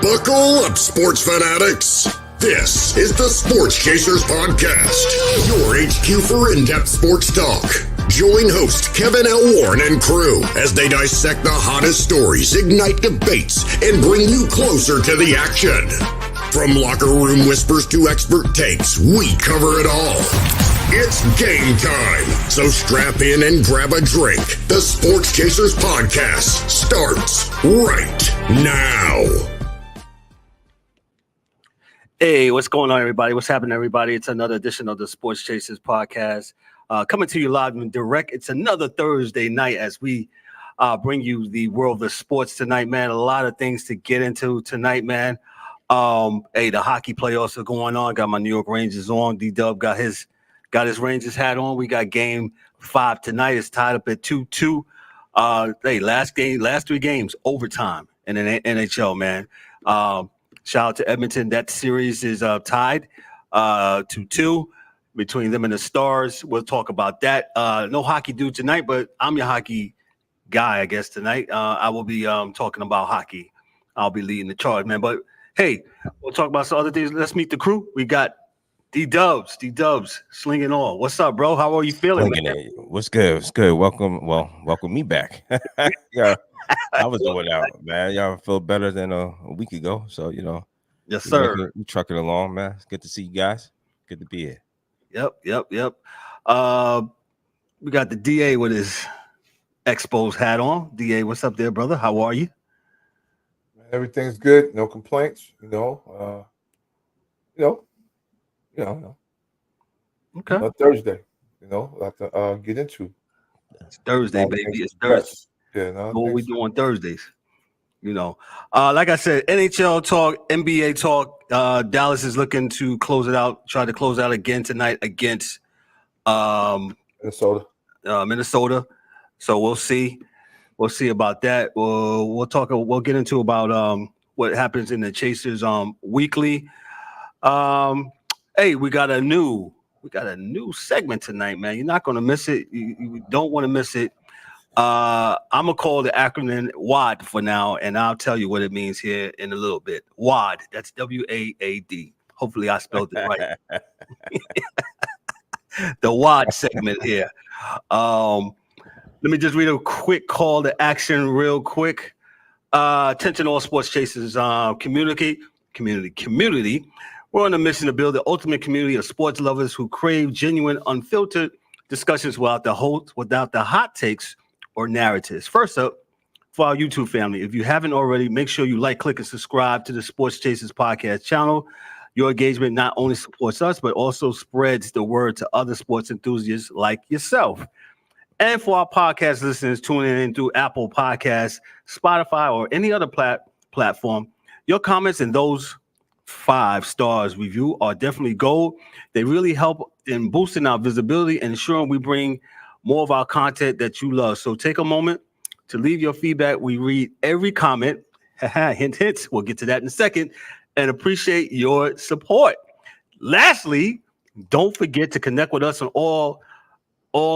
Buckle up, sports fanatics. This is the Sports Chasers Podcast, your HQ for in-depth sports talk. Join host Kevin L. Warren and crew as they dissect the hottest stories, ignite debates, and bring you closer to the action. From locker room whispers to expert takes, we cover it all. It's game time, so strap in and grab a drink. The Sports Chasers Podcast starts right now. Hey, what's going on, everybody? What's happening, everybody? It's another edition of the Sports Chasers Podcast. Coming to you live and direct. It's another Thursday night as we bring you the world of sports tonight, man. A lot of things to get into tonight, man. Hey, the hockey playoffs are going on. Got my New York Rangers on. D-Dub got his Rangers hat on. We got game 5 tonight. It's tied up at 2-2. Hey, last 3 games, overtime in the NHL, man. Shout out to Edmonton. That series is tied 2-2 between them and the Stars. We'll talk about that. No hockey due tonight, but I'm your hockey guy, I guess, tonight. I will be talking about hockey. I'll be leading the charge, man. But, hey, we'll talk about some other things. Let's meet the crew. We got D-Dubs, slinging on. What's up, bro? How are you feeling? What's good? What's good? Welcome me back. Yeah. I was doing out, man. Y'all feel better than a week ago. So, Yes, sir. We trucking along, man. It's good to see you guys. Good to be here. Yep. We got the DA with his Expos hat on. DA, what's up there, brother? How are you? Everything's good. No complaints. Okay. Thursday, like to get into. It's Thursday, baby. It's Thursday. Yeah, what we do on Thursdays, like I said, NHL talk, NBA talk. Dallas is looking to try to close out again tonight against Minnesota. So we'll see about that. We'll get into about what happens in the Chasers weekly. Hey, we got a new segment tonight, man. You're not gonna miss it. You don't want to miss it. I'm gonna call the acronym W.A.A.D for now, and I'll tell you what it means here in a little bit. W.A.A.D. That's W-A.A.D. Hopefully, I spelled it right. The W.A.A.D segment here. Let me just read a quick call to action, real quick. Attention, all sports chasers, community. We're on a mission to build the ultimate community of sports lovers who crave genuine, unfiltered discussions without the hot takes or narratives. First up, for our YouTube family, if you haven't already, make sure you like, click, and subscribe to the Sports Chasers Podcast channel. Your engagement not only supports us, but also spreads the word to other sports enthusiasts like yourself. And for our podcast listeners tuning in through Apple Podcasts, Spotify, or any other platform, your comments and those 5 stars review are definitely gold. They really help in boosting our visibility and ensuring we bring more of our content that you love. So take a moment to leave your feedback. We read every comment. Hint. We'll get to that in a second. And appreciate your support. Lastly, don't forget to connect with us on all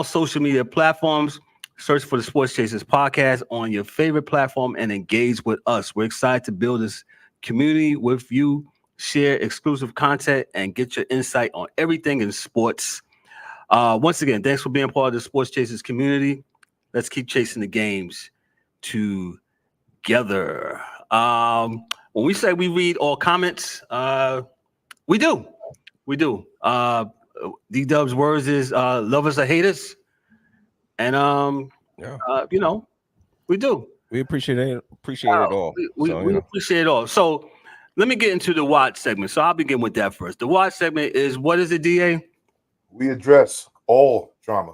social media platforms. Search for the Sports Chasers Podcast on your favorite platform and engage with us. We're excited to build this community with you, share exclusive content, and get your insight on everything in sports. Once again, thanks for being part of the Sports Chasers community. Let's keep chasing the games together. When we say we read all comments, we do. D-Dub's words is lovers or haters. And, we do. We appreciate it all. We appreciate it all. So let me get into the W.A.A.D segment. So I'll begin with that first. The W.A.A.D segment is, what is it, DA? We address all drama.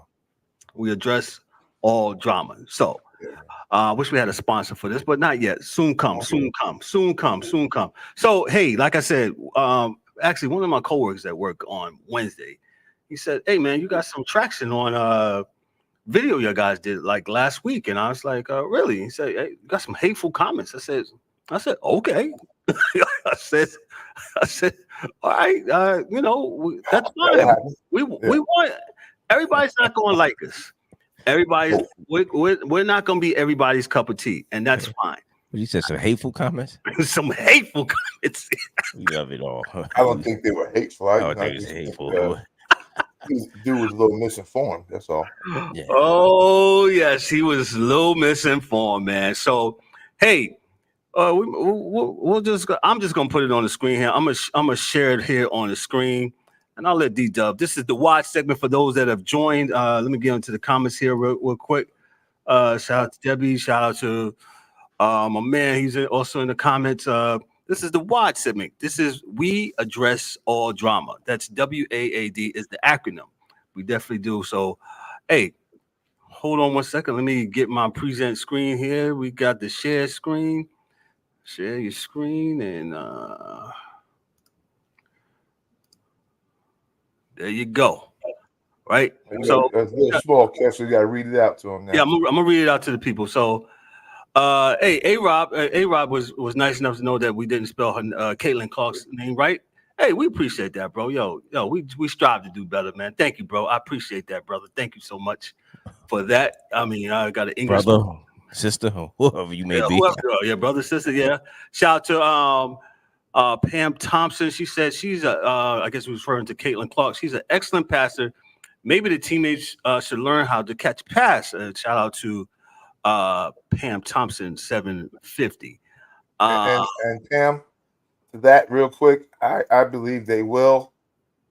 So I wish we had a sponsor for this, but not yet. Soon come. So, hey, like I said, actually, one of my coworkers at work on Wednesday, he said, hey, man, you got some traction on video you guys did like last week. And I was like, really? He said, hey, you got some hateful comments. I said, okay. I said, all right, that's fine. We want, everybody's not going to like us. We're not going to be everybody's cup of tea, and that's fine. You said some hateful comments. Some hateful comments. We love it all. I don't think they were hateful. I don't think it's hateful. Dude was a little misinformed. That's all. Yeah. Oh yes, he was a little misinformed, man. So, hey, we'll just. I'm just gonna put it on the screen here. I'm gonna share it here on the screen, and I'll let D-Dub. This is the watch segment for those that have joined. Let me get into the comments here real quick. Shout out to Debbie. Shout out to my man. He's also in the comments. This is the WAD segment. This is We Address All Drama. That's W.A.A.D is the acronym. We definitely do. So, hey, hold on one second. Let me get my present screen here. We got the share screen. Share your screen and there you go. Right. So that's a little small, so you got to read it out to him now. Yeah, I'm gonna read it out to the people. So, hey, A-Rob was nice enough to know that we didn't spell her Caitlin Clark's name right. Hey, we appreciate that, bro. Yo, we strive to do better, man. Thank you, bro. I appreciate that, brother. Thank you so much for that. I mean, I got an English brother, sister, whoever you may be. Yeah, brother, sister. Yeah. Shout out to Pam Thompson. She said she's I guess referring to Caitlin Clark. She's an excellent passer. Maybe the teammates should learn how to catch pass. Shout out to Pam Thompson, 750. And Pam, to that real quick, I believe they will,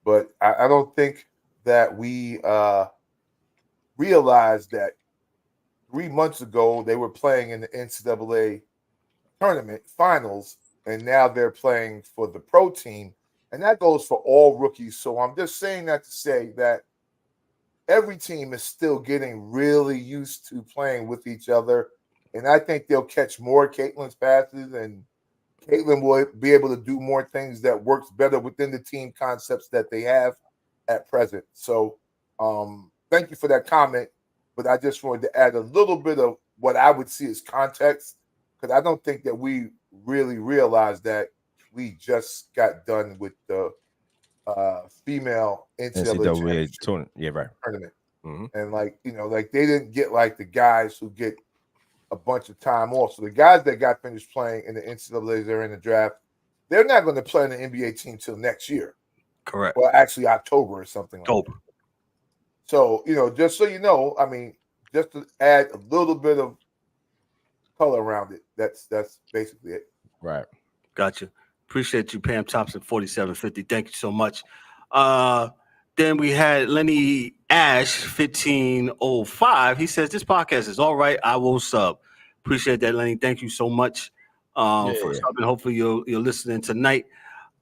but I don't think that we realized that 3 months ago they were playing in the NCAA tournament finals, and now they're playing for the pro team, and that goes for all rookies. So I'm just saying that to say that every team is still getting really used to playing with each other, and I think they'll catch more Caitlin's passes, and Caitlin will be able to do more things that works better within the team concepts that they have at present. So thank you for that comment, but I just wanted to add a little bit of what I would see as context, because I don't think that we really realized that we just got done with the female NCAA tournament. Yeah, right. Tournament. Mm-hmm. And like they didn't get like the guys who get a bunch of time off. So the guys that got finished playing in the NCAAs, they're in the draft, they're not going to play in the NBA team till next year. Correct. Well, actually October or something like October. that. So, just so you know, I mean, just to add a little bit of color around it, that's basically it. Right. Gotcha. Appreciate you, Pam Thompson, 4750. Thank you so much. Then we had Lenny Ash, 1505. He says, this podcast is all right. I will sub. Appreciate that, Lenny. Thank you so much for subbing. Hopefully you're listening tonight.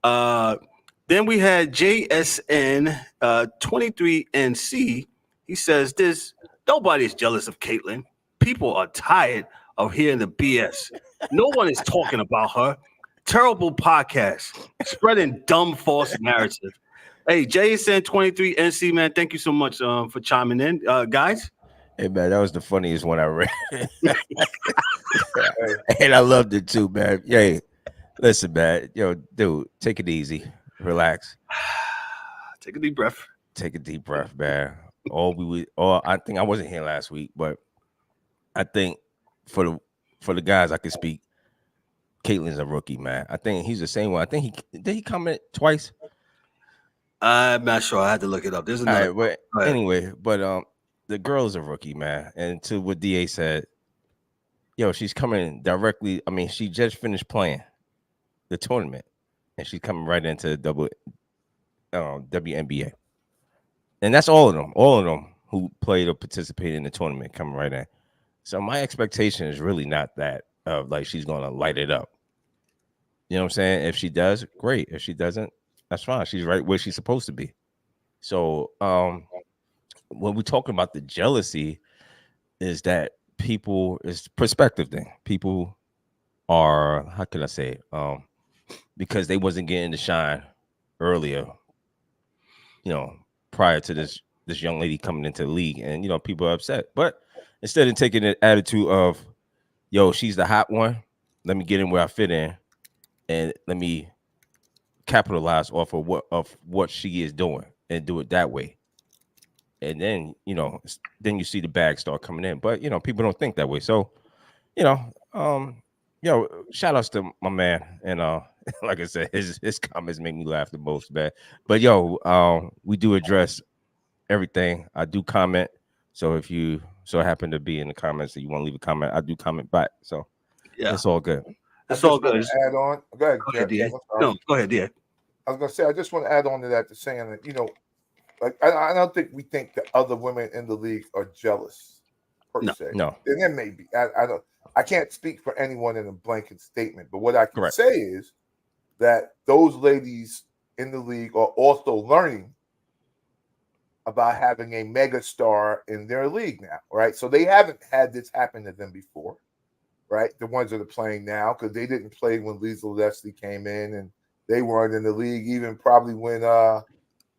Then we had JSN 23NC. He says this: nobody is jealous of Caitlin. People are tired of hearing the BS. No one is talking about her. Terrible podcast, spreading dumb false narrative. Hey, JSN 23NC, man, thank you so much for chiming in, guys. Hey man, that was the funniest one I read. And I loved it too, man. Hey, listen, man. Yo, dude, take it easy. Relax. Take a deep breath. Take a deep breath, man. I think I wasn't here last week, but I think for the guys I can speak, Caitlin's a rookie, man. I think he's the same one. I think did he comment twice? I'm not sure. I had to look it up. There's another. Right, but anyway, the girl is a rookie, man. And to what DA said, she's coming directly. I mean, she just finished playing the tournament, and she's coming right into WNBA. And that's all of them who played or participated in the tournament coming right in. So my expectation is really not that like she's gonna light it up. You know what I'm saying? If she does, great. If she doesn't, that's fine. She's right where she's supposed to be. So when we're talking about the jealousy, is that it's perspective thing. People are, how can I say it? Because they wasn't getting the shine earlier, prior to this young lady coming into the league, and people are upset. But instead of taking the attitude of, she's the hot one, let me get in where I fit in, and let me capitalize off of what she is doing and do it that way. And then then you see the bag start coming in. But people don't think that way. So Yo, shout outs to my man. And like I said, his comments make me laugh the most, man. But yo, we do address everything. I do comment. So if you so happen to be in the comments and you want to leave a comment, I do comment back. So Yeah, it's all good. it's all good. Add on. Go ahead, Go ahead, Jeff. DA. I'm sorry. No, go ahead, DA. I was gonna say I just want to add on to that, to saying that, you know, like I don't think we think the other women in the league are jealous per se. No. And there may be. I can't speak for anyone in a blanket statement, but what I can Correct. say is that those ladies in the league are also learning about having a mega star in their league now, right? So they haven't had this happen to them before, right? The ones that are playing now, because they didn't play when Lisa Leslie came in, and they weren't in the league even probably when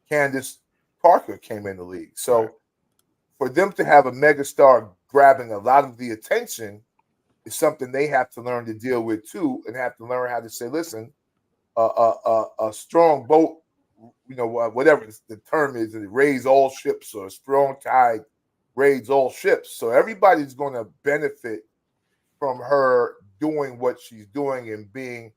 Candace Parker came in the league. So for them to have a mega star grabbing a lot of the attention is something they have to learn to deal with too, and have to learn how to say, listen, a strong boat, you know, whatever the term is, it raise all ships, or a strong tide raise all ships. So everybody's going to benefit from her doing what she's doing and being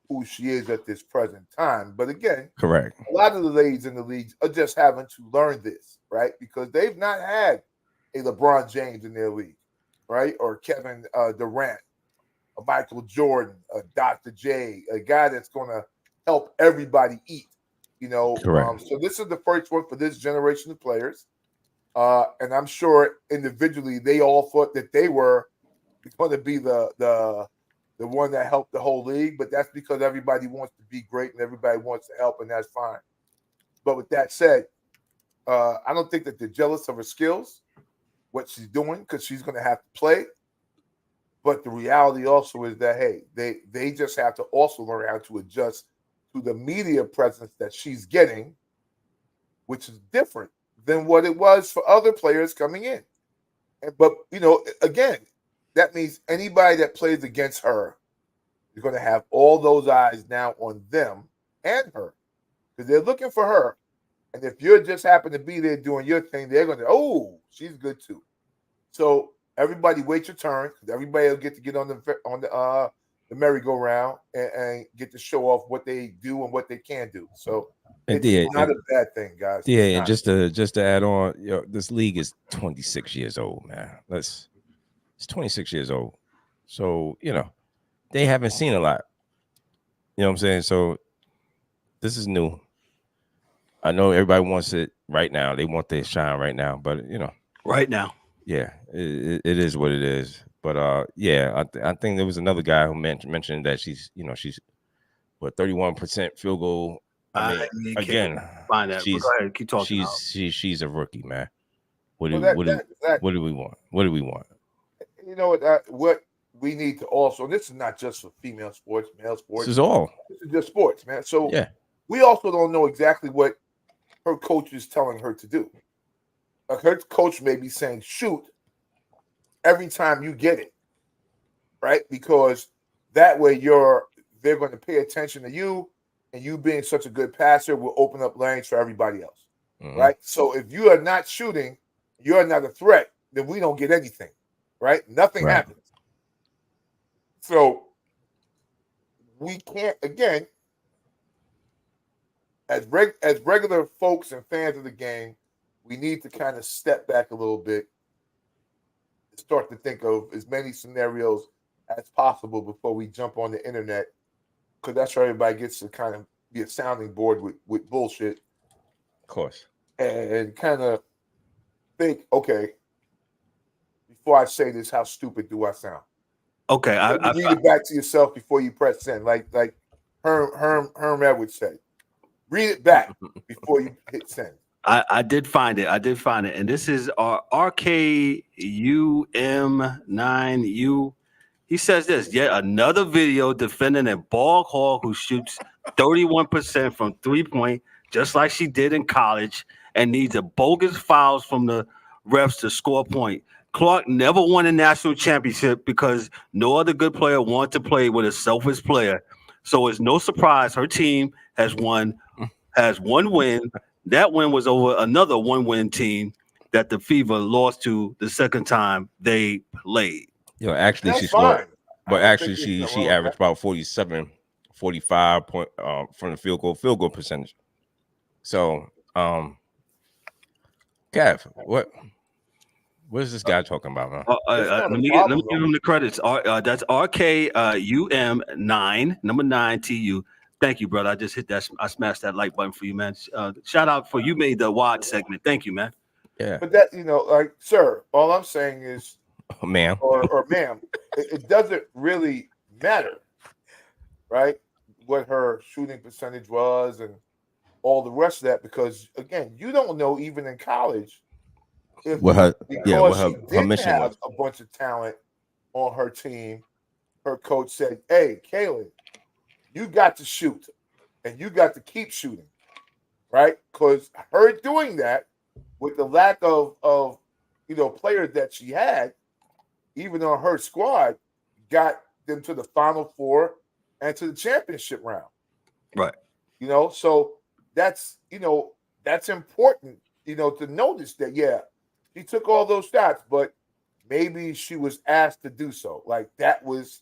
who she is at this present time. But again, Correct. a lot of the ladies in the leagues are just having to learn this, right? Because they've not had a LeBron James in their league, right? Or Kevin Durant, a Michael Jordan, a Dr. J, a guy that's going to help everybody eat, you know. Correct. So this is the first one for this generation of players. And I'm sure individually they all thought that they were going to be the one that helped the whole league, but that's because everybody wants to be great and everybody wants to help, and that's fine. But with that said, I don't think that they're jealous of her skills, what she's doing, because she's going to have to play. But the reality also is that, hey, they just have to also learn how to adjust to the media presence that she's getting, which is different than what it was for other players coming in. But, you know, again, that means anybody that plays against her is going to have all those eyes now on them and her, because they're looking for her. And if you just happen to be there doing your thing, they're going to, oh, she's good too. So everybody wait your turn, because everybody will get to get on the merry-go-round and get to show off what they do and what they can do. So it's not a bad thing, guys. Yeah, and just to add on, you know, this league is 26 years old, man. It's 26 years old. So, you know, they haven't seen a lot. You know what I'm saying? So this is new. I know everybody wants it right now. They want their shine right now, but you know, Right now. yeah, it is what it is. But yeah, I think there was another guy who mentioned that she's 31% field goal. I mean, again, find that. Go ahead, keep talking. She's a rookie, man. What do we want? What do we want? You know what we need to also, this is not just for female sports, male sports. This is just sports, man. So yeah, we also don't know exactly what her coach is telling her to do. Her coach may be saying, shoot every time you get it, right? Because that way they're going to pay attention to you, and you being such a good passer will open up lanes for everybody else, right? So if you are not shooting, you're not a threat, then we don't get anything, right? Nothing happens. So we can't, again, as regular folks and fans of the game, we need to kind of step back a little bit and start to think of as many scenarios as possible before we jump on the internet, because that's where everybody gets to kind of be a sounding board with bullshit. Of course. And kind of think, okay, before I say this, how stupid do I sound? Okay, I read it back to yourself before you press send, like Herm Edwards said. Read it back before you hit send. I did find it. And this is our RKUM9U. He says this: yet another video defending a ball hog who shoots 31% from 3-point, just like she did in college, and needs a bogus fouls from the refs to score a point. Clark never won a national championship because no other good player wanted to play with a selfish player. So it's no surprise her team has one win. That win was over another one-win team that the Fever lost to the second time they played. Yo, actually, she scored. But actually, she averaged about 47, 45 point from the field goal percentage. So, Kev, what is this guy talking about, man? Let me give him the credits. That's RKUM9, number 9 TU. Thank you, brother. I just hit that. I smashed that like button for you, man. Shout out for you made the WA.D segment. Thank you, man. Yeah. But that, like, sir, all I'm saying is, ma'am, or ma'am, it doesn't really matter, right? What her shooting percentage was and all the rest of that, because again, you don't know even in college if her didn't mission have was a bunch of talent on her team. Her coach said, "Hey, Kaylin, you got to shoot, and you got to keep shooting, right?" Because her doing that with the lack of players that she had, even on her squad, got them to the Final Four and to the championship round. Right. So that's important, to notice that, yeah, she took all those shots, but maybe she was asked to do so. Like, that was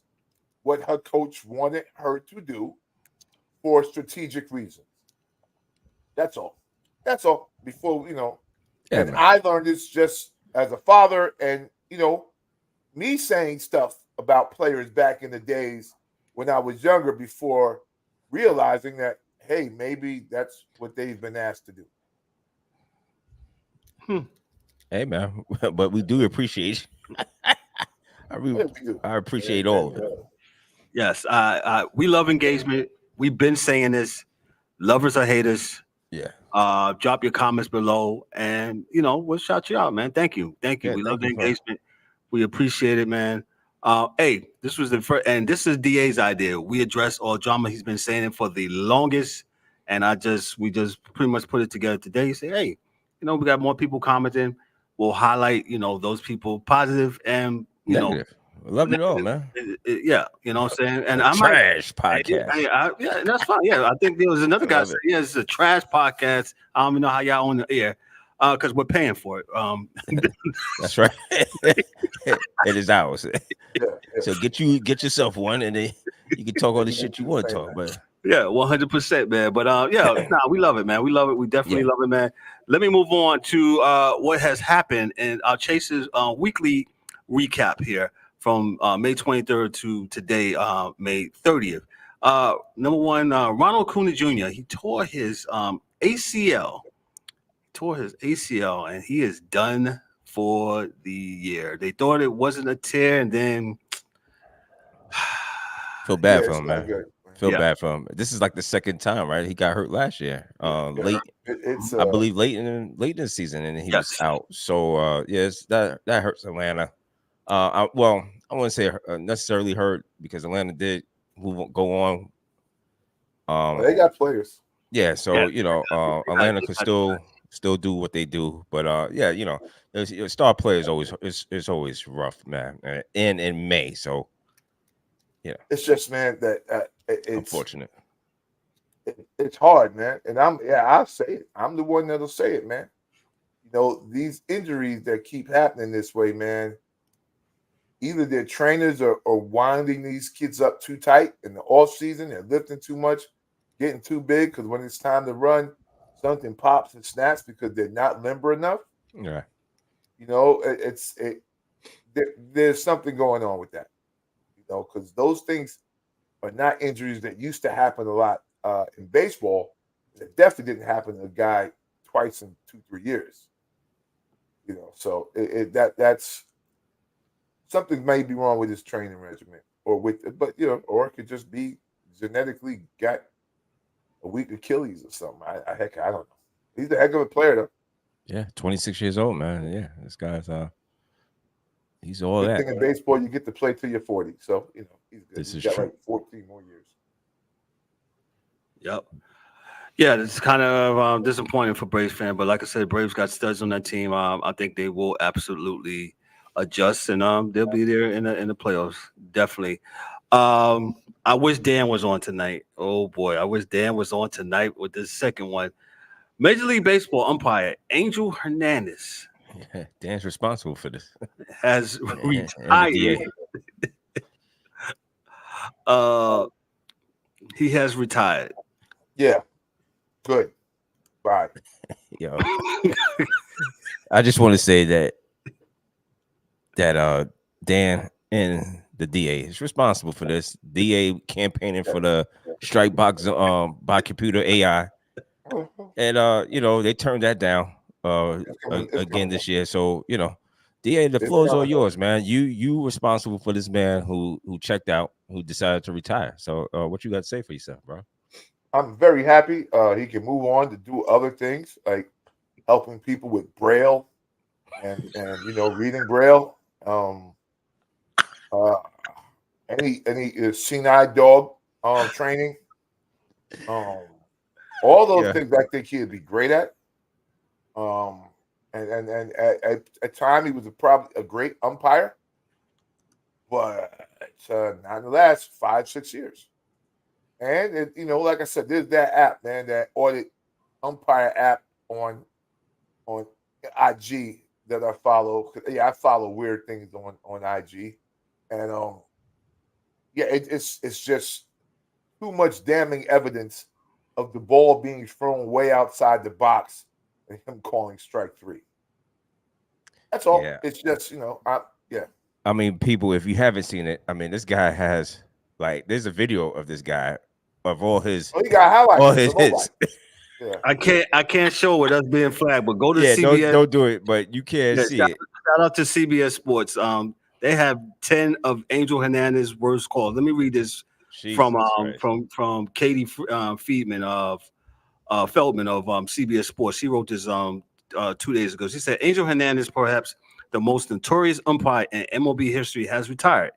what her coach wanted her to do for strategic reasons. That's all. Before, Yeah, and man. I learned this just as a father, and, me saying stuff about players back in the days when I was younger, before realizing that, hey, maybe that's what they've been asked to do. Hey, man, but we do appreciate you. I appreciate all of it. Yes, we love engagement. We've been saying this. Lovers or haters. Yeah. Drop your comments below, and we'll shout you out, man. Thank you. Yeah, We love the engagement. We appreciate it, man. Hey, this was the first, and this is DA's idea. We address all drama. He's been saying it for the longest, and we just pretty much put it together today. Say, hey, we got more people commenting. We'll highlight, those people positive and negative. Love it all, man. Yeah, you know what I'm saying? And I trash podcast. Yeah, that's fine. Yeah, I think there was another guy said, yeah, it's a trash podcast. I don't even know how y'all on the air because we're paying for it. That's right. It is ours. So get yourself one, and then you can talk all the shit you want to talk. But yeah, 100%, man. But we love it, man. We love it. We definitely love it, man. Let me move on to what has happened in our Chasers weekly recap here from May 23rd to today, May 30th. Number one, Ronald Acuna Jr. He tore his ACL. And he is done for the year. They thought it wasn't a tear, and then feel bad for him, man. Feel bad for him. This is like the second time, right? He got hurt last year, late. I believe late in the season, and he was out. So that hurts Atlanta. I wouldn't say necessarily hurt, because Atlanta did go on. They got players. Yeah, so Atlanta could still do what they do, but star players it's always rough, man. And in May, so yeah, it's just, man, that it's unfortunate. It's hard, man, and I'll say it. I'm the one that'll say it, man. These injuries that keep happening this way, man. Either their trainers are winding these kids up too tight in the off season, they're lifting too much, getting too big, because when it's time to run, something pops and snaps because they're not limber enough. Yeah, there's something going on with that. Because those things are not injuries that used to happen a lot in baseball. It definitely didn't happen to a guy twice in 2-3 years. So that's something may be wrong with his training regimen, or it could just be genetically got a weak Achilles or something. I don't know. He's a heck of a player, though. Yeah, 26 years old, man. Yeah, this guy's he's all good that. thing in baseball, you get to play till you're 40. So he's good. He's got like 14 more years. Yep. Yeah, it's kind of disappointing for Braves fan, but like I said, Braves got studs on that team. I think they will absolutely adjust, and they'll be there in the playoffs, definitely. I wish Dan was on tonight. Oh boy, I wish Dan was on tonight with this second one. Major League Baseball umpire Angel Hernandez. Yeah, Dan's responsible for this. Has retired. He has retired. Yeah. Good. Bye. Yo, I just want to say that Dan and the DA is responsible for this. DA campaigning for the strike box by computer AI, and they turned that down again this year. So DA, the floor is all yours, man. You responsible for this man who checked out, who decided to retire. So what you got to say for yourself, bro? I'm very happy he can move on to do other things like helping people with Braille and reading Braille. Any senile dog training. All those things I think he'd be great at. And at time he was probably a great umpire, but not in the last 5-6 years. And like I said, there's that app, man, that audit umpire app on IG that I follow. Yeah, I follow weird things on IG, and it's just too much damning evidence of the ball being thrown way outside the box and him calling strike 3. That's all. Yeah. It's just I mean, people, if you haven't seen it, I mean, this guy has there's a video of this guy of all his he got highlights. All his hits. Yeah. I can't show it us being flagged, but go to CBS. Don't do it, but you can see it. Shout out to CBS Sports. They have 10 of Angel Hernandez's worst calls. Let me read this from Katie Feldman of CBS Sports. She wrote this 2 days ago. She said Angel Hernandez, perhaps the most notorious umpire in MLB history, has retired.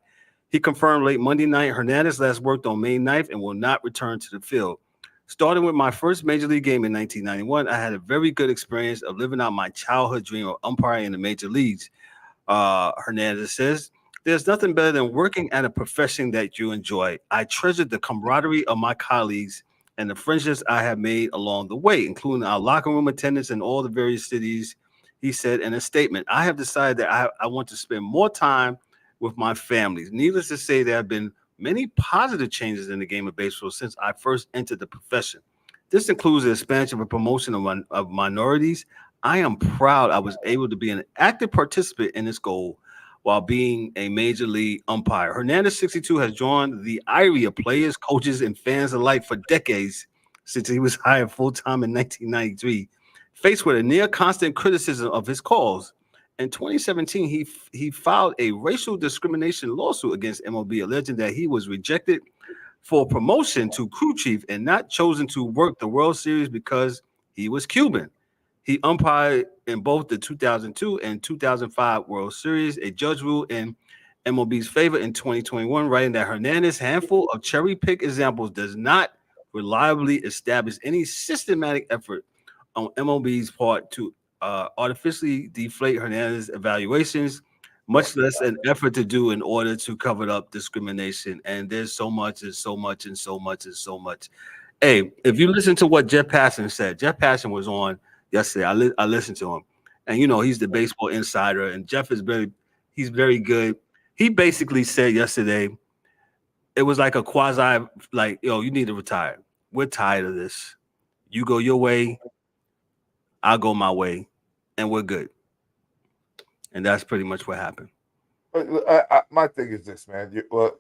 He confirmed late Monday night Hernandez last worked on May 9th and will not return to the field. Starting with my first major league game in 1991, I had a very good experience of living out my childhood dream of umpiring in the major leagues. Hernandez says, there's nothing better than working at a profession that you enjoy. I treasured the camaraderie of my colleagues and the friendships I have made along the way, including our locker room attendants in all the various cities. He said in a statement, I have decided that I want to spend more time with my families. Needless to say, there have been many positive changes in the game of baseball since I first entered the profession. This includes the expansion and promotion of minorities. I am proud I was able to be an active participant in this goal while being a major league umpire. Hernandez, 62, has joined the ire of players, coaches, and fans alike for decades since he was hired full-time in 1993. Faced with a near constant criticism of his calls, in 2017, he filed a racial discrimination lawsuit against MLB, alleging that he was rejected for promotion to crew chief and not chosen to work the World Series because he was Cuban. He umpired in both the 2002 and 2005 World Series. A judge ruled in MLB's favor in 2021, writing that Hernandez's handful of cherry-pick examples does not reliably establish any systematic effort on MLB's part to artificially deflate Hernandez's evaluations, much less an effort to do in order to cover up discrimination. And there's so much and so much and so much and so much. Hey, if you listen to what Jeff Passan said, Jeff Passan was on yesterday. I listened to him, and he's the baseball insider, and Jeff is he's very good. He basically said yesterday, it was like a quasi, you need to retire. We're tired of this. You go your way, I'll go my way, and we're good. And that's pretty much what happened. My thing is this, man. Come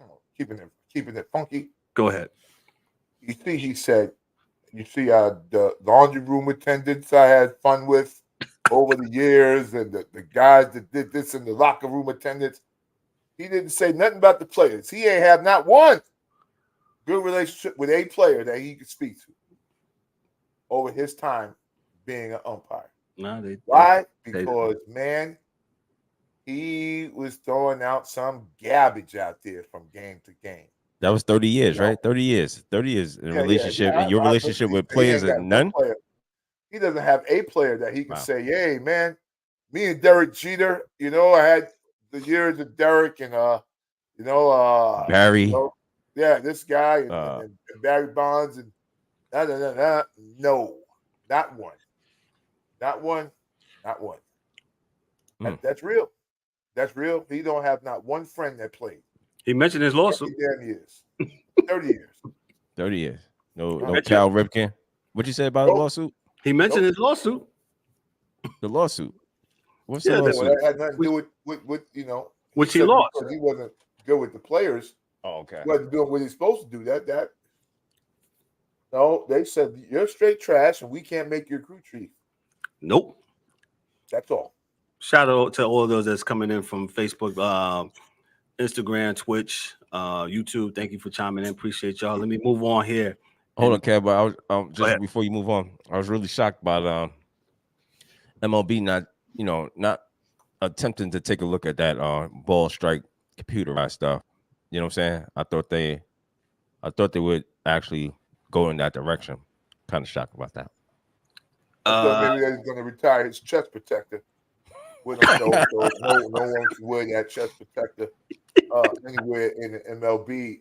on, keeping it funky. Go ahead. You see, he said, the laundry room attendants I had fun with over the years, and the guys that did this in the locker room attendants. He didn't say nothing about the players. He ain't have not one good relationship with a player that he could speak to over his time being an umpire. Why? Because, man, he was throwing out some garbage out there from game to game. That was 30 years, right? 30 years. 30 years in relationship. And your relationship with players and none? He doesn't have a player that he can say, hey, man, me and Derek Jeter, I had the years of Derek and, Barry. This guy and Barry Bonds and no, not one. Not one. Not one. That's real. That's real. He don't have not one friend that played. He mentioned his lawsuit. 30 damn years. 30 years. 30 years. No Mentioned- Cal Ripken. What'd you say about the Nope. lawsuit? He mentioned his lawsuit. The lawsuit. What's Yeah, the Well, lawsuit? that had nothing to do with Which he said lost. because he wasn't good with the players. Oh, okay. He wasn't doing what he's supposed to do. That no, they said you're straight trash and we can't make your crew chief. Nope. That's all. Shout out to all those that's coming in from Facebook, Instagram, Twitch, YouTube. Thank you for chiming in. Appreciate y'all. Let me move on here. Hold on, Kev, but I was Go ahead. just before you move on, I was really shocked by MLB not attempting to take a look at that ball strike computerized stuff. You know what I'm saying? I thought they would actually go in that direction. Kind of shocked about that. Maybe they're going to retire his chest protector. With him, so no one can wear that chest protector anywhere in the MLB.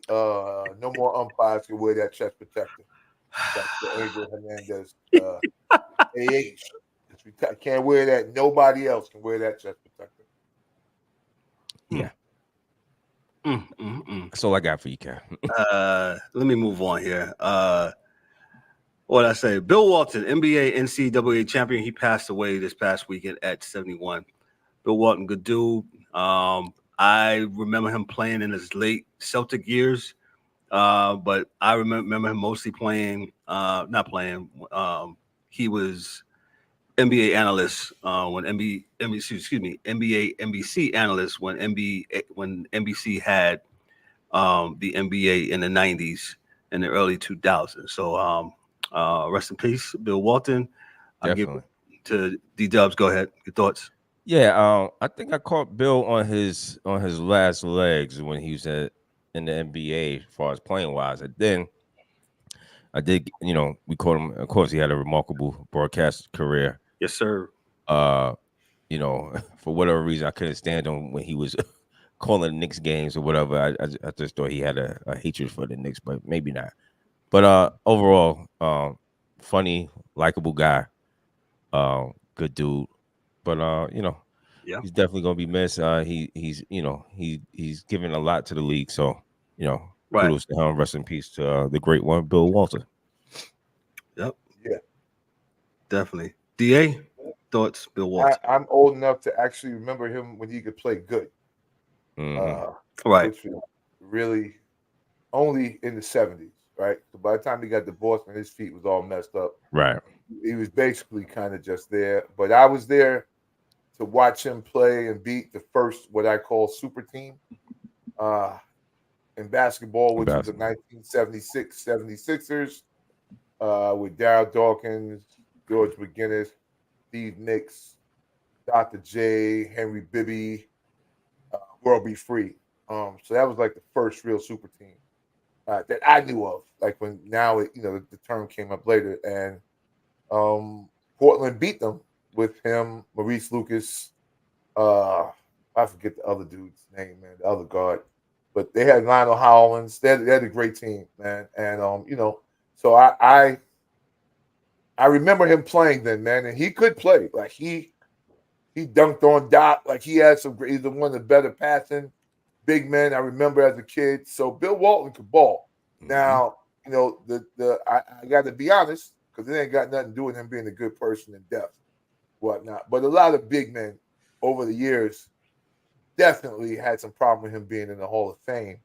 No more umpires can wear that chest protector. That's the Angel Hernandez. AH. Can't wear that. Nobody else can wear that chest protector. Yeah. That's all I got for you, Kev. Let me move on here. What I say? Bill Walton, NBA NCAA champion. He passed away this past weekend at 71. Bill Walton, good dude. I remember him playing in his late Celtic years, but I remember him mostly playing, not playing. He was NBA analyst when NBA NBC analyst when NBC had the NBA in the 90s and the early 2000s. So rest in peace, Bill Walton. I'll give it to D-Dubs. Go ahead. Your thoughts? Yeah, I think I caught Bill on his last legs when he was in the NBA as far as playing wise. And then I did, we caught him. Of course, he had a remarkable broadcast career. Yes, sir. For whatever reason, I couldn't stand him when he was calling the Knicks games or whatever. I just thought he had a hatred for the Knicks, but maybe not. But overall, funny, likable guy, good dude. But yeah, he's definitely gonna be missed. He's given a lot to the league. So kudos to him. Rest in peace to the great one, Bill Walton. Yep. Yeah. Definitely. DA, thoughts, Bill Walton. I'm old enough to actually remember him when he could play good. Right. Which was really only in the 70s, right? So by the time he got divorced and his feet was all messed up. Right. He was basically kind of just there. But I was there to watch him play and beat the first, what I call super team in basketball, which was the 1976 76ers with Darryl Dawkins, George McGinnis, Steve Nicks, Dr. J, Henry Bibby, World Be Free. So that was like the first real super team that I knew of. Like when now, the term came up later. And Portland beat them with him, Maurice Lucas. I forget the other dude's name, man, the other guard. But they had Lionel Hollins. They had a great team, man. And so I remember him playing then, man, and he could play. Like he dunked on Doc. Like he had some great. He's one of the better passing big men I remember as a kid. So Bill Walton could ball. Now I got to be honest because it ain't got nothing to do with him being a good person in depth, whatnot. But a lot of big men over the years definitely had some problem with him being in the Hall of Fame.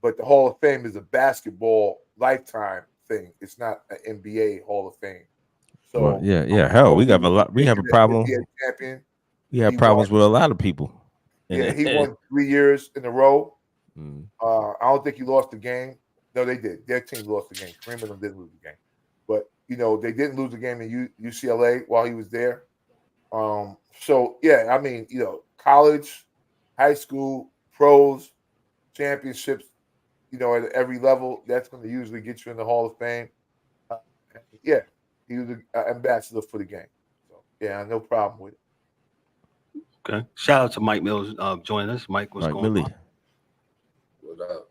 But the Hall of Fame is a basketball lifetime thing. It's not an NBA Hall of Fame. So hell, we have a lot. We have a problem. Champion. We have problems with a lot of people. Yeah, he won 3 years in a row. I don't think he lost the game. No, they did. Their team lost the game. Kareem and them didn't lose the game. But, they didn't lose the game in UCLA while he was there. So, yeah, I mean, college, high school, pros, championships, at every level, that's going to usually get you in the Hall of Fame. He was an ambassador for the game. So, yeah, no problem with it. Okay. Shout out to Mike Mills joining us. Mike, what's going on? What up?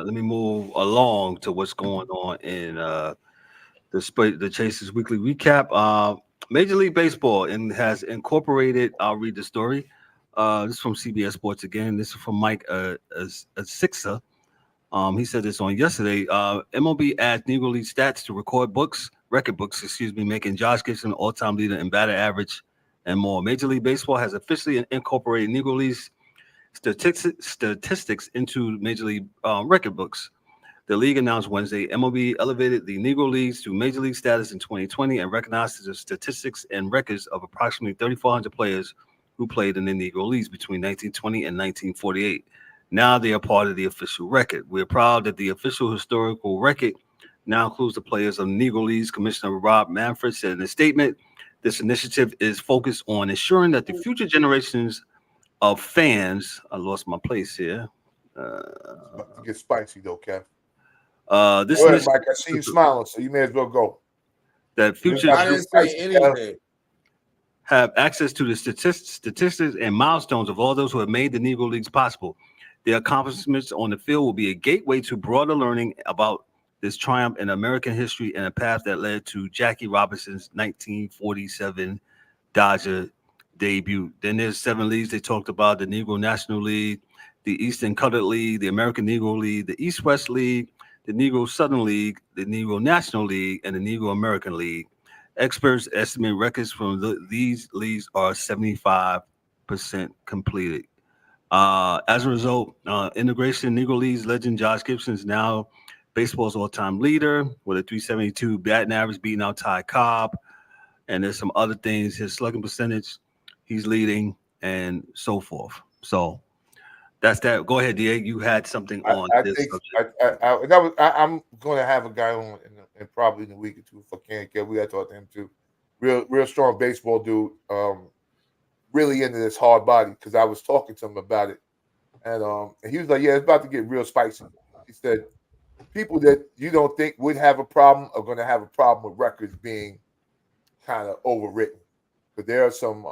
Let me move along to what's going on in the Chasers Weekly Recap. Major League Baseball has incorporated, I'll read the story, This is from CBS Sports again. This is from Mike Sixer. He said this on yesterday. MLB adds Negro League stats to record record books, making Josh Gibson all-time leader in batting average and more. Major League Baseball has officially incorporated Negro League's statistics into Major League record books. The league announced Wednesday MLB elevated the Negro Leagues to Major League status in 2020 and recognized the statistics and records of approximately 3,400 players who played in the Negro Leagues between 1920 and 1948. Now they are part of the official record. We're proud that the official historical record now includes the players of the Negro Leagues. Commissioner Rob Manfred said in a statement, this initiative is focused on ensuring that the future generations of fans, I lost my place here. About to get spicy though, Kev. This go ahead, Mike. I see you smiling, so you may as well go. That future I didn't say anything. Have access to the statistics and milestones of all those who have made the Negro Leagues possible. Their accomplishments on the field will be a gateway to broader learning about this triumph in American history and a path that led to Jackie Robinson's 1947 Dodger debut. Then there's 7 leagues they talked about: the Negro National League, the Eastern Colored League, the American Negro League, the East-West League, the Negro Southern League, the Negro National League, and the Negro American League. Experts estimate records from these leagues are 75% completed. As a result, integration Negro Leagues legend Josh Gibson is now baseball's all-time leader with a 372 batting average, beating out Ty Cobb. And there's some other things. His slugging percentage, he's leading, and so forth. So that's that. Go ahead, DA. You had something on this subject. I'm going to have a guy on in probably in a week or two if I can't get. We got to talk to him too. Real strong baseball dude. Really into this hard body because I was talking to him about it, and he was like, "Yeah, it's about to get real spicy." He said, "People that you don't think would have a problem are going to have a problem with records being kind of overwritten, but there are some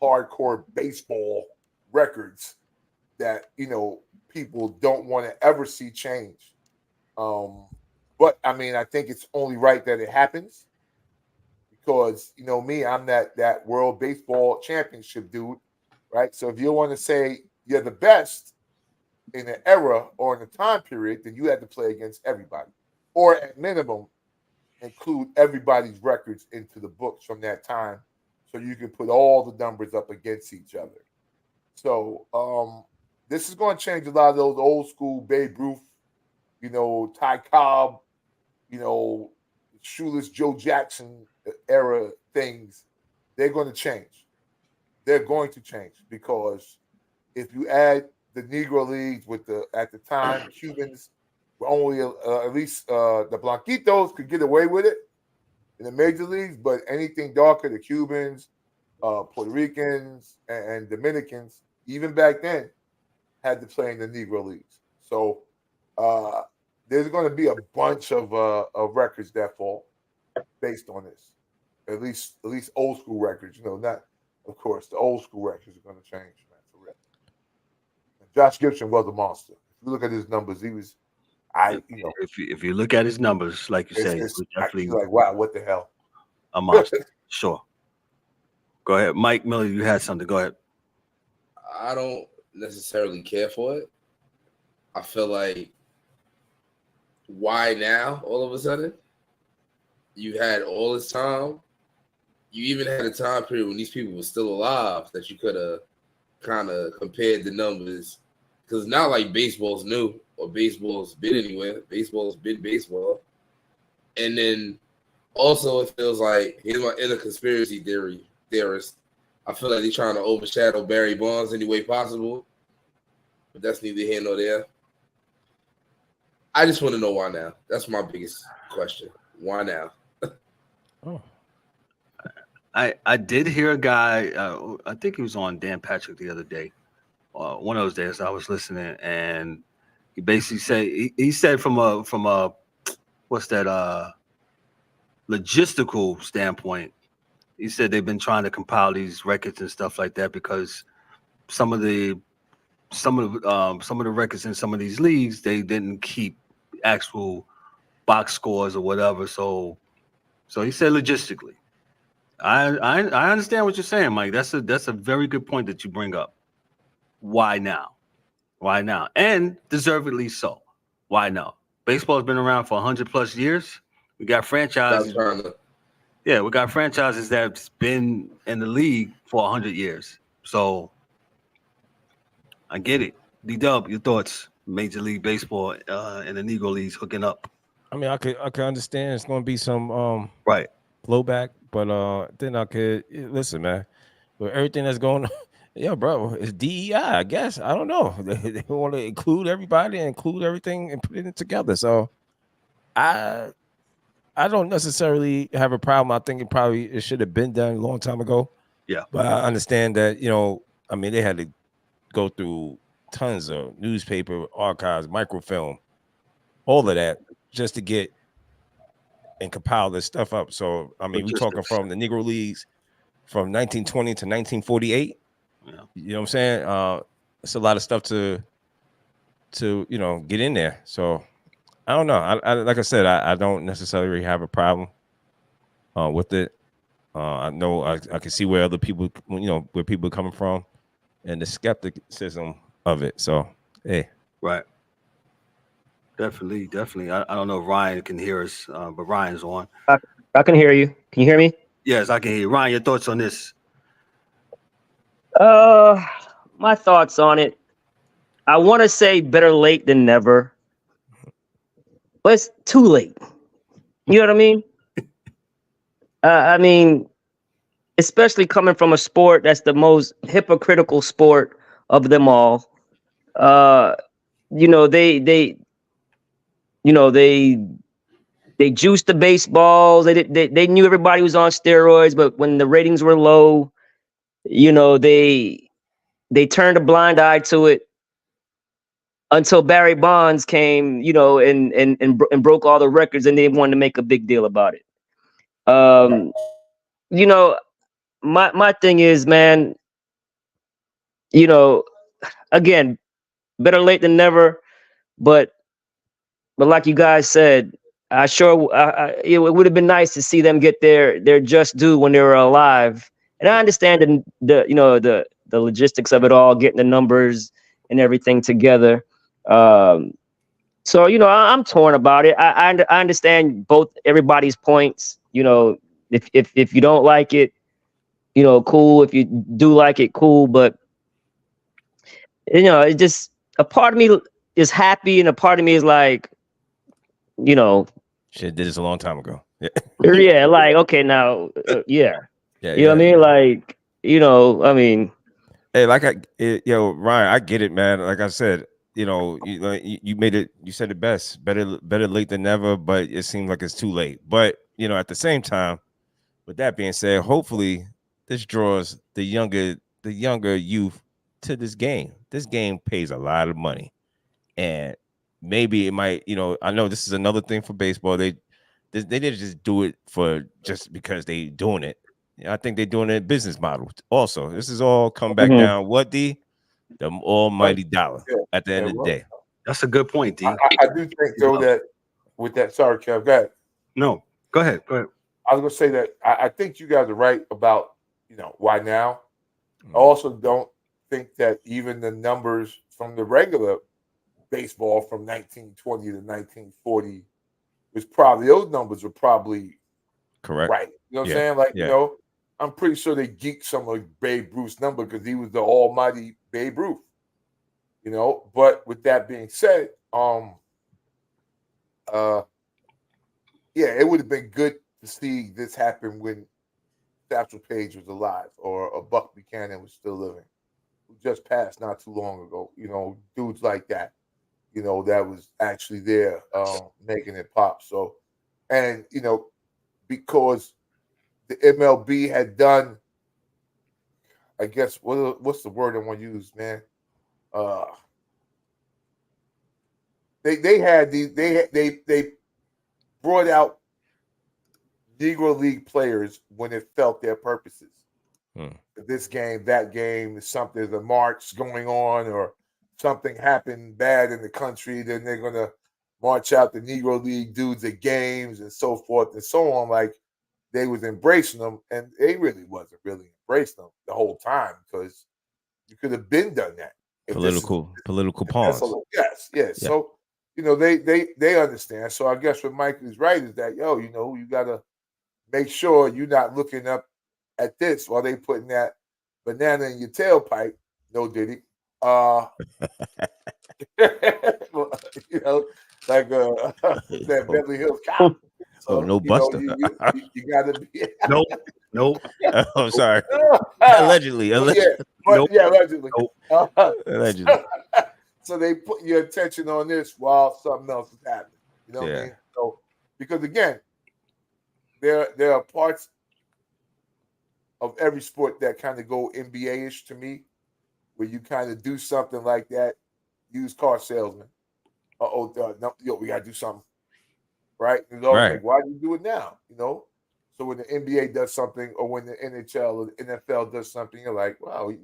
hardcore baseball records that people don't want to ever see change." But I mean, I think it's only right that it happens because me, I'm that World Baseball Championship dude, right? So if you want to say you're the best in an era or in a time period, then you have to play against everybody, or at minimum, include everybody's records into the books from that time, so you can put all the numbers up against each other. So this is going to change a lot of those old school Babe Ruth, Ty Cobb, shoeless Joe Jackson era things. They're going to change. They're going to change because if you add the Negro Leagues with at the time, Cubans were only at least the Blanquitos could get away with it in the major leagues, but anything darker, the Cubans, Puerto Ricans, and Dominicans, even back then, had to play in the Negro Leagues. So there's going to be a bunch of records that fall based on this. At least old school records. Not, of course, the old school records are going to change, man, for real. And Josh Gibson was a monster. If you look at his numbers, he was, If you look at his numbers, like you say, it's definitely like, wow, what the hell? A monster. Sure. Go ahead, Mike Miller. You had something. Go ahead. I don't necessarily care for it. I feel like, why now? All of a sudden, you had all this time. You even had a time period when these people were still alive that you could have kind of compared the numbers. Because it's not like baseball's new or baseball's been anywhere. Baseball's been baseball. And then also it feels like, here's my inner conspiracy theorist. I feel like they're trying to overshadow Barry Bonds any way possible. But that's neither here nor there. I just want to know why now. That's my biggest question. Why now? Oh. I did hear a guy, I think he was on Dan Patrick the other day. One of those days I was listening, and he basically said he said from a what's that logistical standpoint, he said they've been trying to compile these records and stuff like that because some of the records in some of these leagues, they didn't keep actual box scores or whatever. So he said logistically. I understand what you're saying, Mike. That's a very good point that you bring up. Why now? Why now? And deservedly so. Why now? Baseball has been around for 100 plus years. We got franchises. Yeah, we got franchises that's been in the league for 100 years. So I get it. D-Dub, your thoughts? Major League Baseball and the Negro Leagues hooking up. I mean, I could understand it's going to be some right blowback, but then I could listen, man. With everything that's going on, yeah, bro, it's DEI. I guess I don't know. They want to include everybody and include everything and put it together. So I don't necessarily have a problem. I think it should have been done a long time ago. Yeah, but I understand that I mean, they had to go through tons of newspaper archives, microfilm, all of that just to get and compile this stuff up. So I mean, we're talking from the Negro Leagues from 1920 to 1948. Yeah. You know what I'm saying? It's a lot of stuff to get in there. So I don't know. I like I said, I don't necessarily have a problem with it. I know I can see where other people, where people are coming from, and the skepticism of it. So, hey, right, definitely. I don't know if Ryan can hear us, but Ryan's on. I can hear you. Can you hear me? Yes, I can hear you. Ryan, your thoughts on this? My thoughts on it. I want to say better late than never, but it's too late. You know what I mean? I mean, especially coming from a sport that's the most hypocritical sport of them all. They juiced the baseballs. They knew everybody was on steroids, but when the ratings were low, they turned a blind eye to it until Barry Bonds came, and broke all the records, and they wanted to make a big deal about it. My thing is, man, again, better late than never, but like you guys said, it would have been nice to see them get their just due when they were alive. And I understand the logistics of it all, getting the numbers and everything together. So I'm torn about it. I understand everybody's points. If you don't like it, cool. If you do like it, cool. But it just, a part of me is happy, and a part of me is like, shit, did this a long time ago. Yeah, yeah, like, okay, now, yeah. You know what I mean? Like, I mean, hey, Ryan, I get it, man. Like I said, you made it. You said it best. Better late than never. But it seems like it's too late. But at the same time, with that being said, hopefully this draws the younger youth to this game. This game pays a lot of money, and maybe it might. I know this is another thing for baseball. They didn't just do it for just because they doing it. I think they're doing a business model also. This is all come back down. What the almighty dollar at the end of the day. That's a good point, D. I do think though that with that, sorry, Kev, go ahead. No, go ahead. I was gonna say that I think you guys are right about why now. I also don't think that even the numbers from the regular baseball from 1920 to 1940 was probably, those numbers were probably correct. Right. You know what I'm saying? Like, I'm pretty sure they geeked some of Babe Ruth's number because he was the almighty Babe Ruth. But with that being said, it would have been good to see this happen when Satchel Paige was alive or Buck Buchanan was still living, who just passed not too long ago. Dudes like that, that was actually there making it pop. So, and, because the MLB had done, I guess, what's the word I want to use, man? They brought out Negro League players when it felt their purposes. This game, that game, there's a march going on or something happened bad in the country, then they're gonna march out the Negro League dudes at games and so forth and so on. Like, they was embracing them, and they really wasn't really embracing them the whole time because you could have been done that. Political That's pawns. yes. Yeah. So they understand. So I guess what Mike is right is that you gotta make sure you're not looking up at this while they putting that banana in your tailpipe. No Diddy. Like that Beverly Hills Cop. So, no Buster. You gotta be. Nope. I'm sorry. Allegedly. Allegedly. Nope. Allegedly. So they put your attention on this while something else is happening. You know what I mean? So because again, there are parts of every sport that kind of go NBA-ish to me, where you kind of do something like that, used car salesman. We gotta do something, right? Right. Like, why do you do it now? So when the NBA does something, or when the NHL or the NFL does something, you're like, wow, you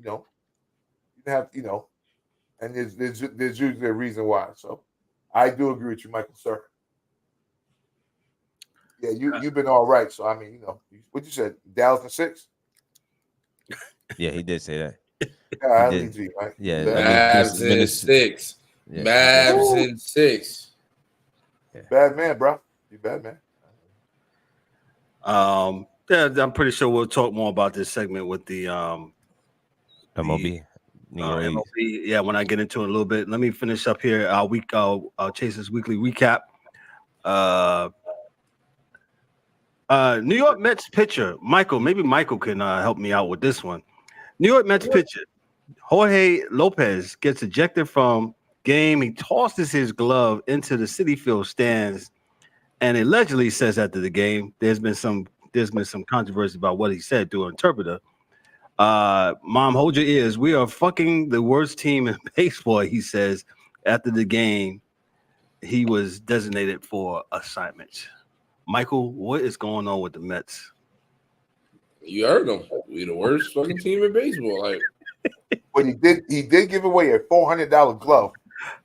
have, and there's usually a reason why. So I do agree with you, Michael, sir. Yeah, you've been all right. So I mean, what you said, Dallas in 6. Yeah, he did say that. Right? Yeah, Mavs in 6. Yeah. Mavs in 6. Bad man, bro. You bad man. I'm pretty sure we'll talk more about this segment with the MLB. MLB. Yeah, when I get into it a little bit. Let me finish up here. Our Chase's weekly recap. New York Mets pitcher Michael. Maybe Michael can help me out with this one. New York Mets pitcher Jorge Lopez gets ejected from game. He tosses his glove into the Citi Field stands, and allegedly says after the game, there's been some controversy about what he said through an interpreter. Mom, hold your ears. We are fucking the worst team in baseball, he says after the game. He was designated for assignment. Michael, what is going on with the Mets? You heard him. We the worst fucking team in baseball. Like, but he did give away a $400 glove.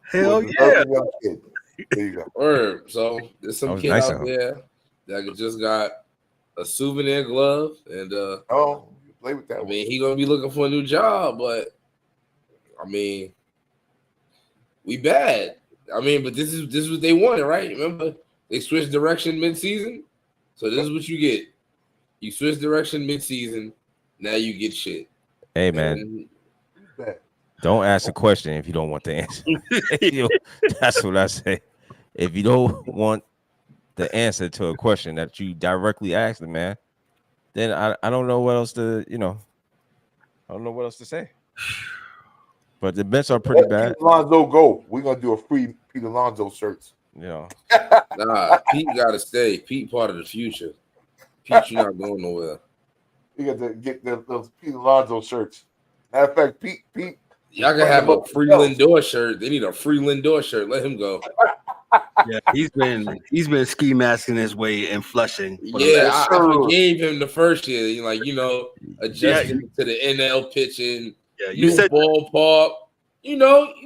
Hell yeah. There you go. Word. So there's some kid nice out there that just got a souvenir glove, and play with that. I mean, he gonna be looking for a new job, but I mean, we bad. I mean, but this is what they wanted, right? Remember, they switched direction mid-season, so this is what you get. You switch direction mid-season, now you get shit. Hey man, don't ask a question if you don't want the answer. That's what I say. If you don't want the answer to a question that you directly asked the man, then I don't know what else to, I don't know what else to say. But the Mets are pretty bad. Pete Alonso go. We're gonna do a free Pete Alonso shirts. Nah, Pete gotta stay. Pete part of the future. Pete, you're not going nowhere. You got to get those Pete Alonso shirts. Matter of fact, Pete. Y'all can have a free Lindor shirt. They need a free Lindor shirt. Let him go. Yeah, he's been ski masking his way and Flushing. Yeah, I forgave him the first year. Adjusting to the NL pitching. Yeah, you said ballpark. You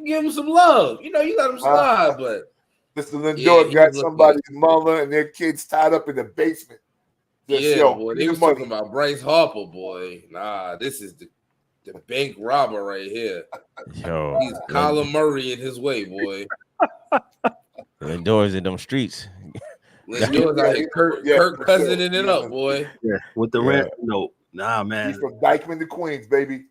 give him some love. You let him slide. But Mr. Lindor got somebody's mother and their kids tied up in the basement. Boy, they was talking about Bryce Harper, boy. Nah, this is the bank robber right here. Yo, he's Kyler Murray in his way, boy. Lindor's in them streets. Lindor's out here Kirk Cousining it up, boy. Yeah, with the rent. No, nah, man. He's from Dykeman to Queens, baby.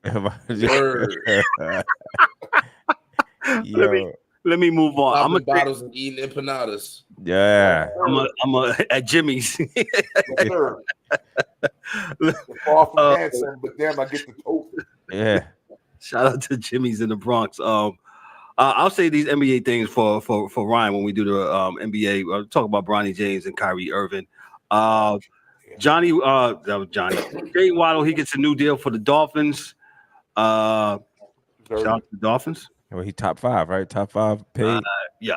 Let me move on. I'm bottles and eating empanadas. Yeah, I'm at Jimmy's. Far from handsome, but damn, I get the toast. Yeah. Shout out to Jimmy's in the Bronx. I'll say these NBA things for Ryan when we do the NBA. I'll talk about Bronny James and Kyrie Irving. Johnny. Jay Waddle, he gets a new deal for the Dolphins. Shout out to the Dolphins. Well, he top 5, right? Top 5 paid. Yeah.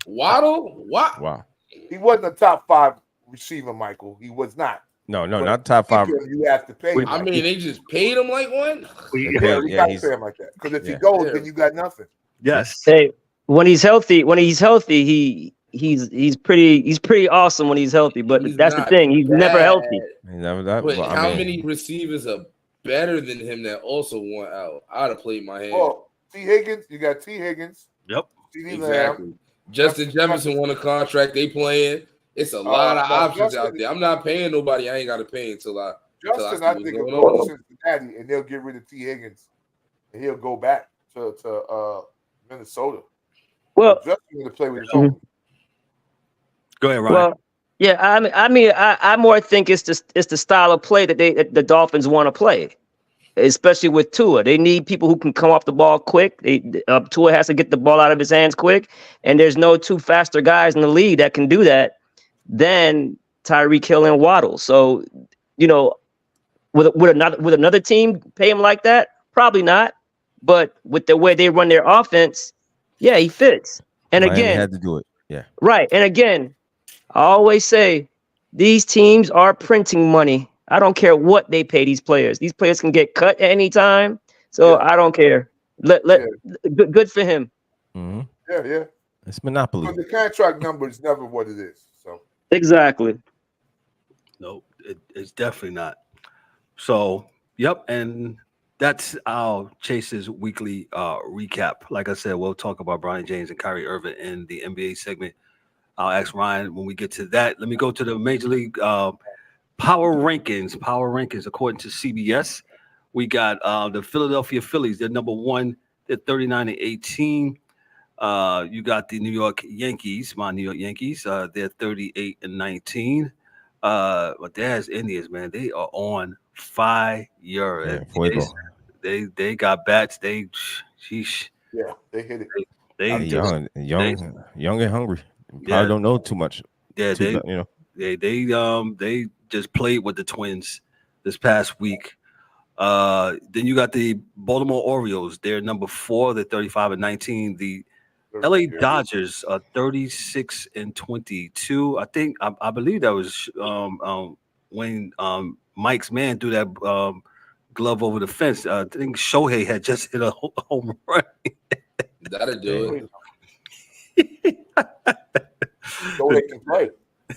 Waddle? What? Wow. He wasn't a top 5 receiver, Michael. He was not. No, not top 5. You have to pay him. I mean, they just paid him like one. We got to pay him like that. Because if he goes, then you got nothing. Yes. Hey, when he's healthy, he he's pretty awesome when he's healthy. But He's that's the not thing. He's never bad. healthy. But how many receivers are better than him that also want out? I'd have played my hand. Well, T. Higgins, you got T. Higgins. Yep. Exactly. Justin Jefferson won a contract. They playing. It's a lot of options out there. I'm not paying nobody. I ain't got to pay until I. Justin, I think, will go to Cincinnati, and they'll get rid of T. Higgins, and he'll go back to Minnesota. Well, Justin to play with his own. Go ahead, Ryan. Well, yeah, I more think it's the style of play that the Dolphins want to play, especially with Tua. They need people who can come off the ball quick. Tua has to get the ball out of his hands quick, and there's no two faster guys in the league that can do that than Tyreek Hill and Waddle. So, would another team pay him like that? Probably not. But with the way they run their offense, yeah, he fits. And Miami again, had to do it. Yeah. Right. And again, I always say these teams are printing money. I don't care what they pay these players. These players can get cut at any time. So I don't care. Good for him. Mm-hmm. Yeah. It's monopoly. But the contract number is never what it is. So exactly. No, it's definitely not. So, yep, and that's our Chasers weekly recap. Like I said, we'll talk about Bronny James and Kyrie Irving in the NBA segment. I'll ask Ryan when we get to that. Let me go to the Major League Power Rankings. Power Rankings, according to CBS, we got the Philadelphia Phillies. They're number one. They're 39-18. You got the New York Yankees, my New York Yankees. They're 38-19. But there's Indians, man. They are on fire. They got bats. They hit it. They young and hungry. Probably don't know too much. Yeah, they just played with the Twins this past week. Then you got the Baltimore Orioles. They're number 4. They're 35-19. The LA Dodgers are 36-22. I believe that was when Mike's man threw that glove over the fence. I think Shohei had just hit a home run. That'll do it. Shohei can play.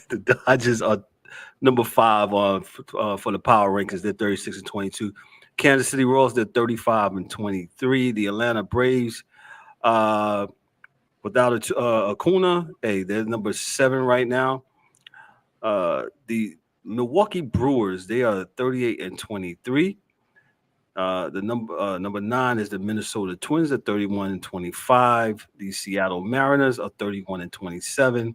The Dodgers are number 5 for the Power Rankings. They're 36-22. Kansas City Royals, they're 35-23. The Atlanta Braves, without Acuna, they're number 7 right now. The Milwaukee Brewers, they are 38-23. The number 9 is the Minnesota Twins at 31-25. The Seattle Mariners are 31-27.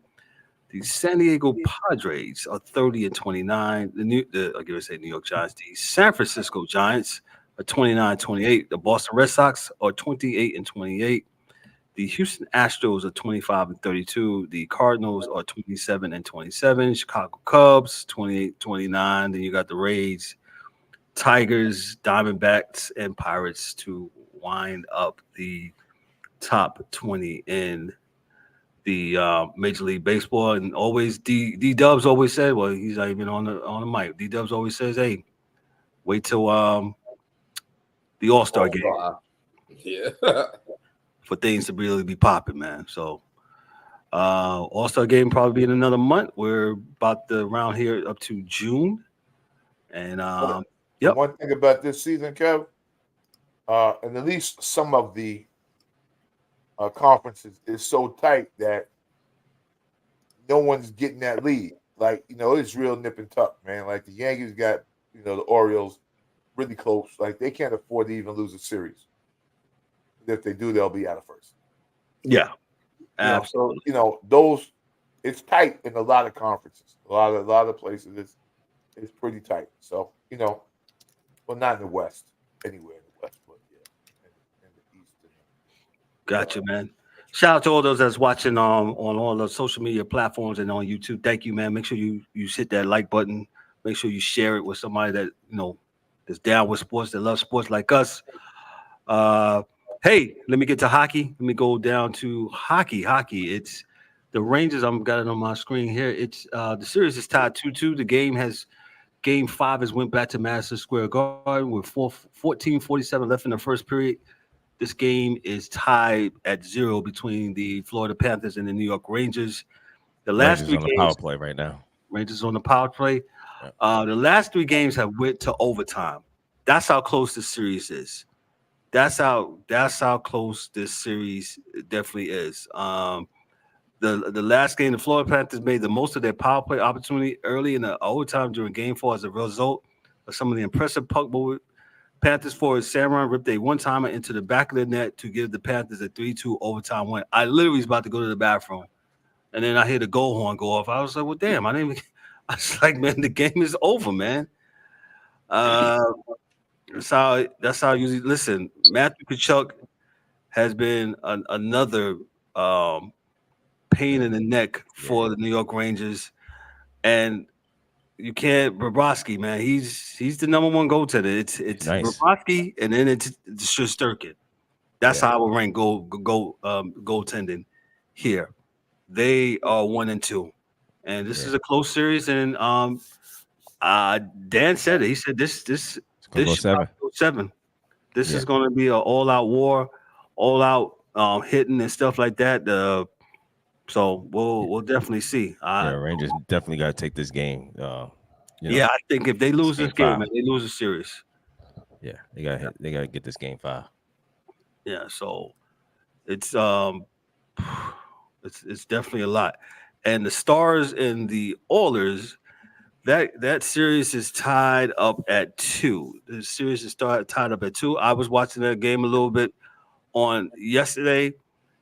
The San Diego Padres are 30-29. New York Giants. The San Francisco Giants are 29-28. The Boston Red Sox are 28-28. The Houston Astros are 25-32. The Cardinals are 27-27. Chicago Cubs 28-29. Then you got the Rays, Tigers, Diamondbacks, and Pirates to wind up the top 20 in the Major League Baseball. And always D-Dubs always said, well, he's not even on the mic. D-Dubs always says, hey, wait till the All-Star game. Yeah. For things to really be popping, man. So All-Star game probably be in another month. We're about to round here up to June. And one thing about this season, Kev, and at least some of the conferences is so tight that no one's getting that lead. Like, it's real nip and tuck, man. Like the Yankees got, the Orioles really close. Like they can't afford to even lose a series. If they do, they'll be out of first. Yeah. So, those, it's tight in a lot of conferences. A lot of places it's pretty tight. So, well, not in the West, anywhere in the West, but in the East. Gotcha, man. Shout out to all those that's watching on all the social media platforms and on YouTube. Thank you, man. Make sure you hit that like button. Make sure you share it with somebody that is down with sports, that loves sports like us. Hey, let me get to hockey. Let me go down to hockey. It's the Rangers. I've got it on my screen here. It's the series is tied 2-2. The game 5 has went back to Madison Square Garden with 14:47 left in the first period. This game is tied at 0 between the Florida Panthers and the New York Rangers. The last Rangers three on the games, power play right now. Rangers on the power play. The last 3 games have went to overtime. That's how close this series is. That's how close this series definitely is. The last game, the Florida Panthers made the most of their power play opportunity early in the overtime during Game 4 as a result of some of the impressive puck movement. Panthers forward Samurai ripped a one-timer into the back of the net to give the Panthers a 3-2 overtime win. I literally was about to go to the bathroom, and then I hear the goal horn go off. I was like, well, damn, I didn't even – I was like, man, the game is over, man. That's how I usually – listen, Matthew Tkachuk has been another pain in the neck for the New York Rangers, and you can't Bobrovsky, man. He's the number 1 goaltender. It's nice. Bobrovsky, and then it's Shesterkin. That's how I would rank goaltending here. They are 1 and 2, and this is a close series. And Dan said it. He said this should go 7. This is going to be an all-out war, all-out hitting and stuff like that. So we'll definitely see. Rangers definitely got to take this game. I think if they lose this game, man, they lose the series. Yeah, they got to get this game 5. Yeah, so it's definitely a lot. And the Stars and the Oilers, that series is tied up at 2. The series is tied up at 2. I was watching that game a little bit on yesterday,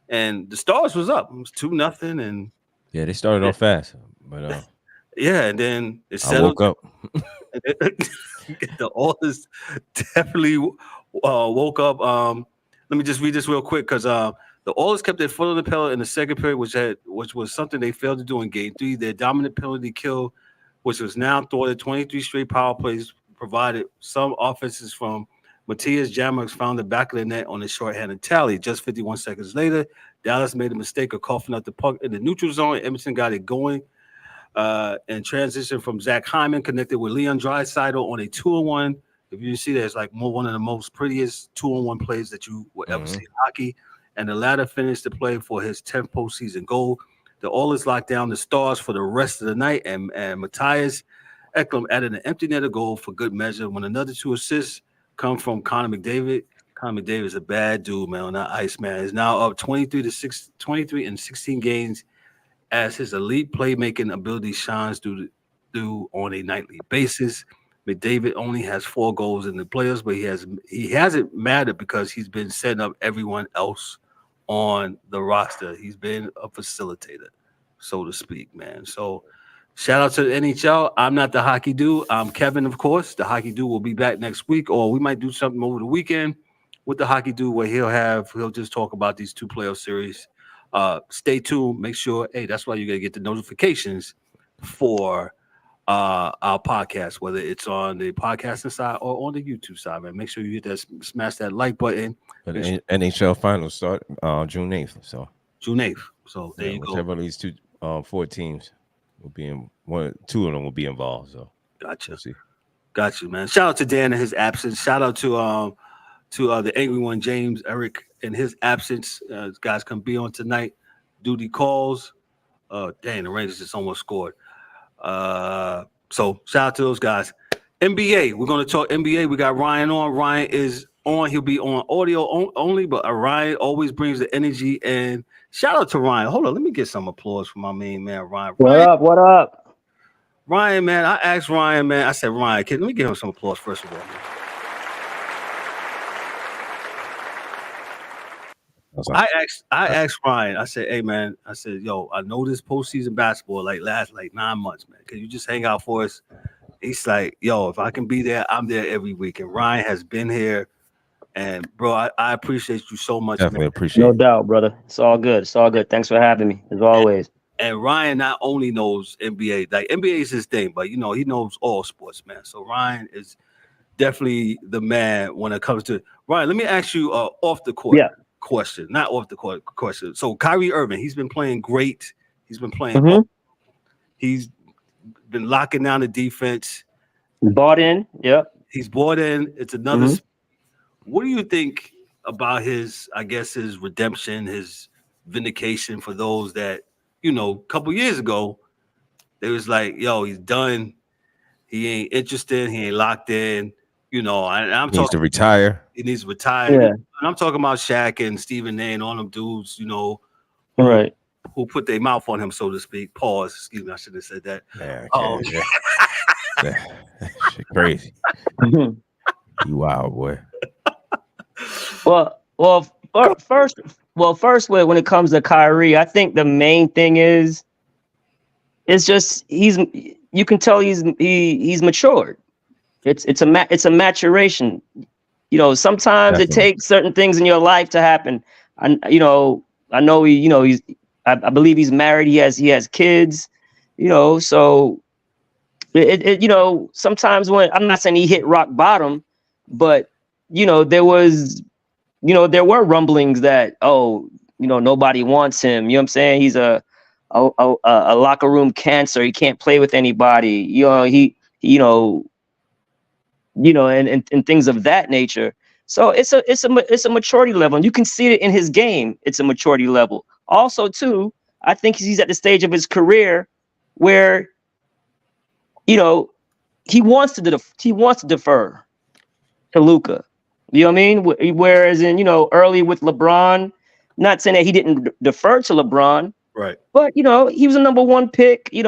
and the Stars was up. It was 2-0, and they started off fast, but and then it I settled. woke up. The Oilers definitely woke up. Let me just read this real quick because the Oilers kept their foot on the pedal in the second period, which was something they failed to do in Game 3. Their dominant penalty kill, which was now thwarted, 23 straight power plays, provided some offenses from Matthias Janmark found the back of the net on a shorthanded tally. Just 51 seconds later, Dallas made a mistake of coughing up the puck in the neutral zone. Edmonton got it going and transition from Zach Hyman connected with Leon Draisaitl on a 2-on-1. If you see that, it's like one of the most prettiest 2-on-1 plays that you will ever see in hockey. And the latter finished the play for his 10th postseason goal. The Oilers locked down the Stars for the rest of the night, and Matthias Ekholm added an empty netter goal for good measure. When another 2 assists come from Connor McDavid. Connor McDavid is a bad dude, man, on that ice, man. He's now up 23 and 16 games as his elite playmaking ability shines through on a nightly basis. McDavid only has 4 goals in the playoffs, but he hasn't mattered because he's been setting up everyone else on the roster. He's been a facilitator, so to speak, man. So shout out to the NHL. I'm not the hockey dude. I'm Kevin, of course. The hockey dude will be back next week, or we might do something over the weekend with the hockey dude where he'll just talk about these 2 playoff series. Stay tuned. Make sure, that's why you got to get the notifications for our podcast, whether it's on the podcasting side or on the YouTube side, man. Make sure you hit that, smash that like button. But NHL finals start June 8th. So June 8th. So there you go. Whichever of these 4 teams will be in 2 of them will be involved. So gotcha. We'll see. Got you, man. Shout out to Dan in his absence. Shout out to the angry one, James Eric, in his absence. Guys can be on tonight. Duty calls. Dang, the Rangers just almost scored. So shout out to those guys. NBA, we're going to talk NBA. We got Ryan on. Ryan is on. He'll be on audio only, but Ryan always brings the energy. And shout out to Ryan. Hold on, let me get some applause for my main man, Ryan. What up? Ryan, man, I asked Ryan, man. I said, Ryan, let me give him some applause first of all, man. I asked Ryan, I said, hey, man, I said, yo, I know this postseason basketball lasts 9 months, man. Can you just hang out for us? He's like, yo, if I can be there, I'm there every week. And Ryan has been here. And, bro, I appreciate you so much. Definitely man. appreciate it. No doubt, brother. It's all good. It's all good. Thanks for having me, as always. And Ryan not only knows NBA, like NBA is his thing, but, he knows all sports, man. So Ryan is definitely the man when it comes to – Ryan, let me ask you off the court. Yeah. Question, not off the court question. So Kyrie Irving, he's been playing great. He's been playing well. He's been locking down the defense. Bought in, yep. He's bought in. It's another. What do you think about his redemption, his vindication for those that a couple years ago, they was like, "Yo, he's done. He ain't interested. He ain't locked in." I'm He needs to talking. retire. He needs to retire. Yeah. And I'm talking about Shaq and Stephen A. and all them dudes. Right. Who put their mouth on him, so to speak. Pause. Excuse me. I should have said that. Yeah, shit crazy. You wild boy. First, when it comes to Kyrie, I think the main thing is, it's just you can tell he's matured. It's a maturation. Sometimes Definitely. it takes certain things in your life to happen. I know I believe he's married. He has kids. So sometimes when I'm not saying he hit rock bottom, but there were rumblings that nobody wants him. You know what I'm saying? He's a locker room cancer. He can't play with anybody. And things of that nature. So it's a maturity level, and you can see it in his game. It's a maturity level. Also, too, I think he's at the stage of his career where he wants to defer to Luka. You know what I mean? Whereas in early with LeBron, not saying that he didn't defer to LeBron, Right. but he was a number one pick. He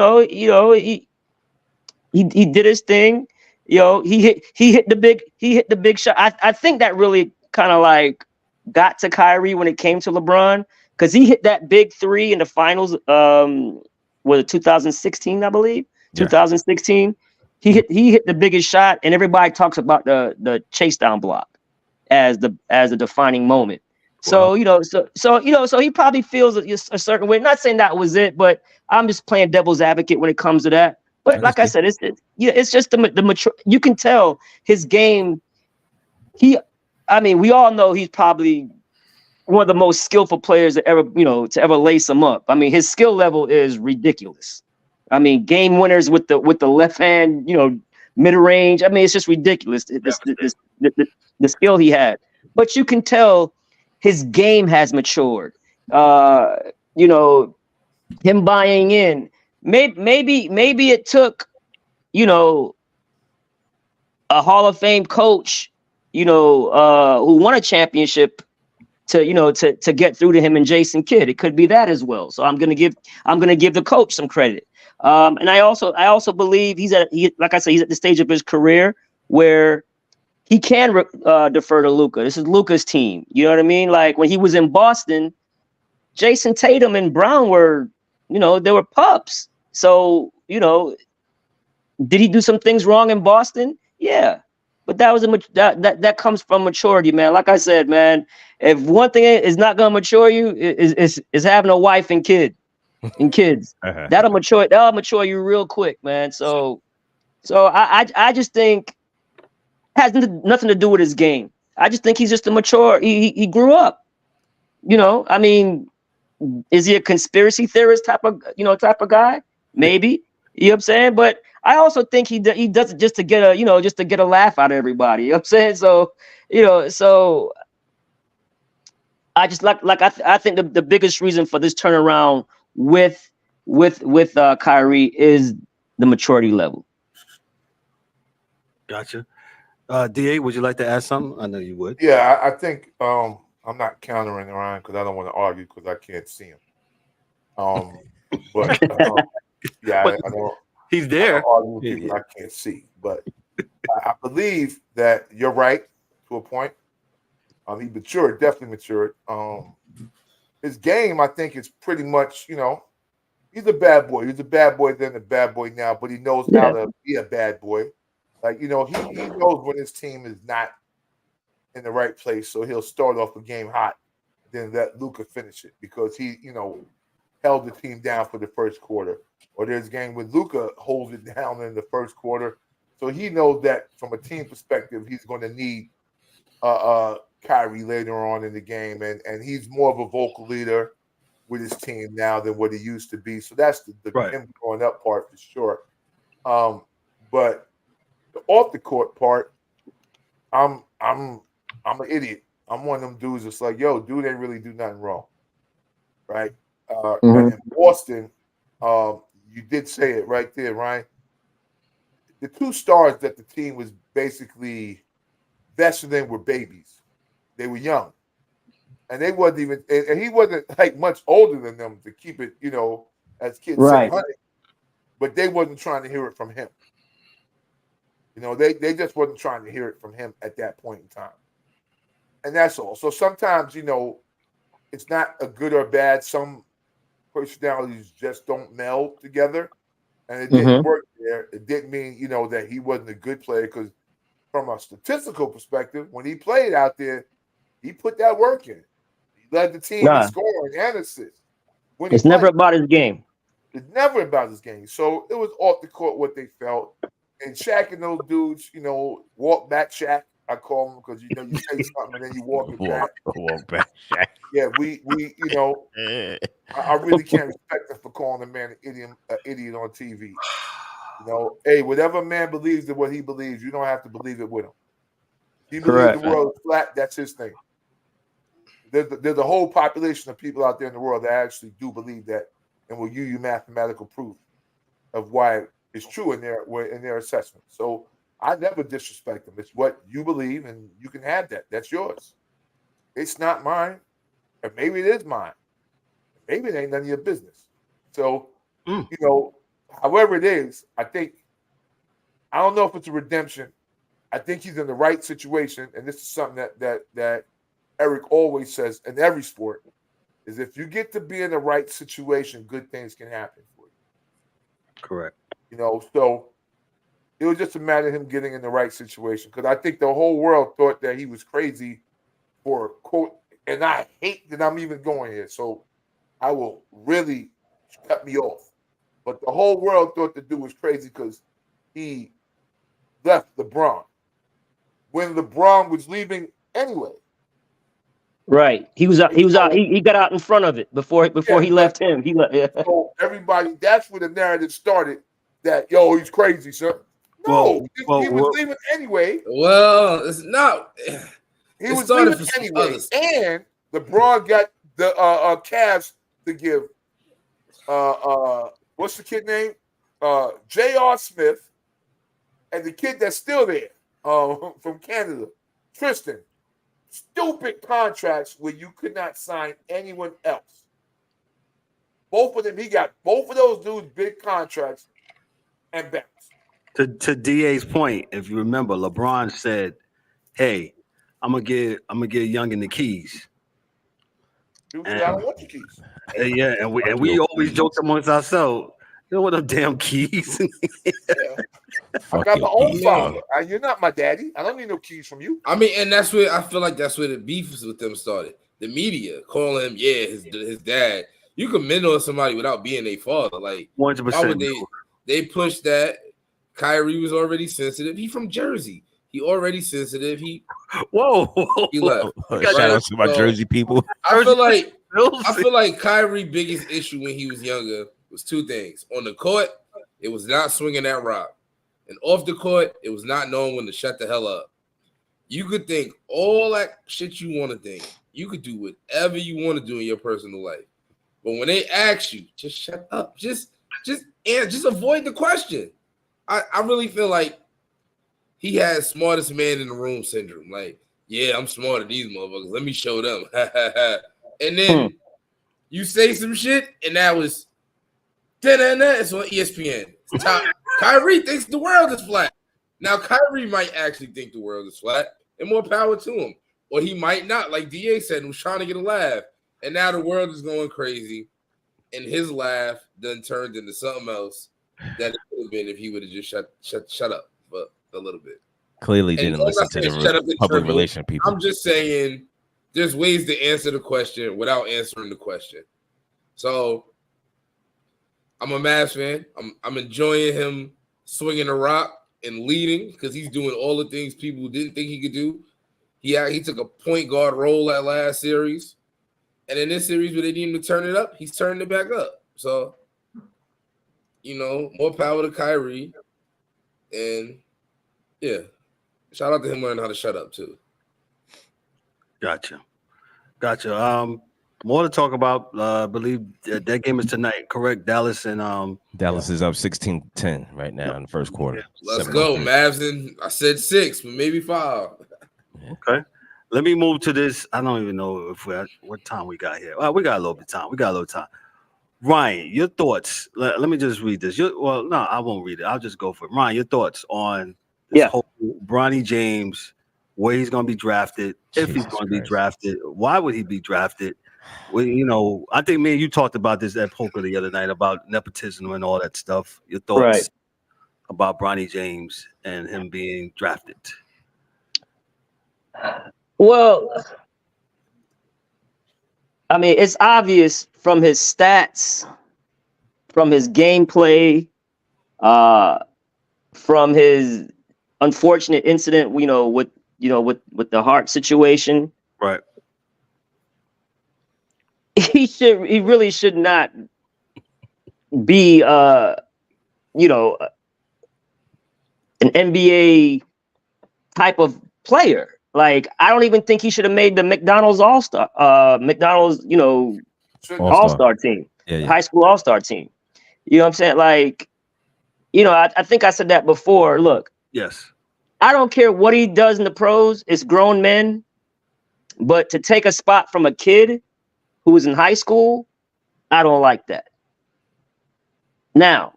did his thing. He hit the big shot. I think that really kind of like got to Kyrie when it came to LeBron, because he hit that big three in the finals. Was it 2016? I believe 2016. He hit the biggest shot, and everybody talks about the chase down block as a defining moment. Wow. So he probably feels a certain way. Not saying that was it, but I'm just playing devil's advocate when it comes to that. But like I said, it's just the mature. You can tell his game. We all know he's probably one of the most skillful players to ever lace him up. I mean, his skill level is ridiculous. I mean, game winners with the left hand, mid range. I mean, it's just ridiculous. The skill he had. But you can tell his game has matured. Him buying in. Maybe it took, a Hall of Fame coach, who won a championship to get through to him and Jason Kidd. It could be that as well. So I'm gonna give the coach some credit. And I also believe like I said, he's at the stage of his career where he can defer to Luka. This is Luka's team. You know what I mean? Like when he was in Boston, Jason Tatum and Brown were, they were pups. So, did he do some things wrong in Boston? Yeah. But that was that comes from maturity, man. Like I said, man, if one thing is not gonna mature you, is having a wife and kids. That'll mature you real quick, man. So I just think it has nothing to do with his game. I just think he's just a mature. He grew up. I mean, is he a conspiracy theorist type of guy? Maybe. You know what I'm saying? But I also think he does it just to get a laugh out of everybody. You know what I'm saying? So, so I just I think the biggest reason for this turnaround with Kyrie is the maturity level. Gotcha. DA, would you like to add something? I know you would. Yeah, I think I'm not countering Ryan because I don't want to argue because I can't see him. But yeah, I don't. He's there. I don't argue with people I can't see, but I believe that you're right to a point. He matured, definitely matured. His game, I think, is pretty much, he's a bad boy. He's a bad boy then, a bad boy now, but he knows how to be a bad boy. Like, he knows when his team is not in the right place, so he'll start off the game hot, then let Luka finish it because he, held the team down for the first quarter. Or there's a game where Luka holds it down in the first quarter. So he knows that from a team perspective, he's going to need Kyrie later on in the game. And he's more of a vocal leader with his team now than what he used to be. So that's the right. him growing up part for sure. But the off the court part, I'm an idiot. I'm one of them dudes that's like, yo, dude ain't really do nothing wrong. Right? in Boston, you did say it right there, Ryan. The two stars that the team was basically vested in were babies. They were young. And they wasn't even, and he wasn't like much older than them to keep it, as kids say, honey. But they wasn't trying to hear it from him. They just wasn't trying to hear it from him at that point in time. And that's all. So sometimes, it's not a good or bad. Some personalities just don't meld together. And it didn't work there. It didn't mean, that he wasn't a good player, because from a statistical perspective, when he played out there, he put that work in. He led the team in scoring and assists. It's never about his game. It's never about his game. So it was off the court what they felt. And Shaq and those dudes, walk back Shaq, I call him, because you say something and then you walk it back. Walk back Shaq. Yeah, we I really can't respect him for calling a man an idiot on TV. Hey, whatever a man believes in what he believes, you don't have to believe it with him. If he believes the world is flat, that's his thing. There's a whole population of people out there in the world that actually do believe that and will give you mathematical proof of why it's true in their assessment. So I never disrespect them. It's what you believe, and you can have that. That's yours. It's not mine. Or maybe it is mine. Maybe it ain't none of your business. So, however it is, I don't know if it's a redemption. I think he's in the right situation, and this is something that Eric always says in every sport, is if you get to be in the right situation, good things can happen for you. Correct. So it was just a matter of him getting in the right situation, because I think the whole world thought that he was crazy for quote, and I hate that I'm even going here, so I will really cut me off. But the whole world thought the dude was crazy because he left LeBron when LeBron was leaving anyway. Right. He was out. He got out in front of it before he left him. He left. Yeah. So everybody, that's where the narrative started. That he's crazy, sir. No, he was leaving anyway. Well, it's not. He was leaving anyway, and LeBron got the Cavs to give. What's the kid name? J.R. Smith, and the kid that's still there, from Canada, Tristan. Stupid contracts where you could not sign anyone else. Both of them, he got both of those dudes big contracts and bounced. To DA's point, if you remember, LeBron said, "Hey, I'm gonna give Youngin the keys." Dude, I don't want your keys. Yeah, and we always joked amongst ourselves. You know what them damn keys? I got my own father. You're not my daddy. I don't need no keys from you. I mean, and that's where I feel like that's where the beef with them started. The media calling him, his dad. You can mentor somebody without being a father. Like 100%. Why would they pushed that? Kyrie was already sensitive. He from Jersey. He already sensitive. He left. Shout out to my Jersey people. I feel like Kyrie's biggest issue when he was younger was two things. On the court, it was not swinging that rock. And off the court, it was not knowing when to shut the hell up. You could think all that shit you want to think. You could do whatever you want to do in your personal life. But when they ask you, just shut up. Just avoid the question. I really feel like he has smartest man in the room syndrome. Like, yeah, I'm smarter than these motherfuckers. Let me show them. And then you say some shit, and that was it's on ESPN. Kyrie thinks the world is flat. Now, Kyrie might actually think the world is flat, and more power to him. Or he might not, like DA said, who's trying to get a laugh. And now the world is going crazy, and his laugh done turned into something else that it could have been if he would have just shut up for a little bit. Clearly didn't listen to the public relation people. I'm just saying there's ways to answer the question without answering the question. So I'm a Mavs fan. I'm enjoying him swinging the rock and leading because he's doing all the things people didn't think he could do. He took a point guard role that last series. And in this series where they need him to turn it up, he's turning it back up. So, more power to Kyrie. And, yeah, shout out to him learning how to shut up, too. Gotcha. More to talk about. I believe that game is tonight. Correct. Dallas and Dallas is up 16-10 right now in the first quarter. Let's go, Mavs. And I said 6, but maybe 5. Okay. Let me move to this. I don't even know if we're what time we got here. We got a little bit of time. Ryan, your thoughts. Let me just read this. No, I won't read it. I'll just go for it. Ryan, your thoughts on this whole Bronny James, where he's going to be drafted, if he's going to be drafted, why would he be drafted? Well, I think me and you talked about this at poker the other night about nepotism and all that stuff. Your thoughts about Bronny James and him being drafted? Well, I mean, it's obvious from his stats, from his gameplay, from his unfortunate incident, with the heart situation. Right. He really should not be, an NBA type of player. Like, I don't even think he should have made the McDonald's All-Star, All-Star team, high school All-Star team. You know what I'm saying? Like, I think I said that before. Look, yes, I don't care what he does in the pros. It's grown men, but to take a spot from a kid who was in high school, I don't like that. Now,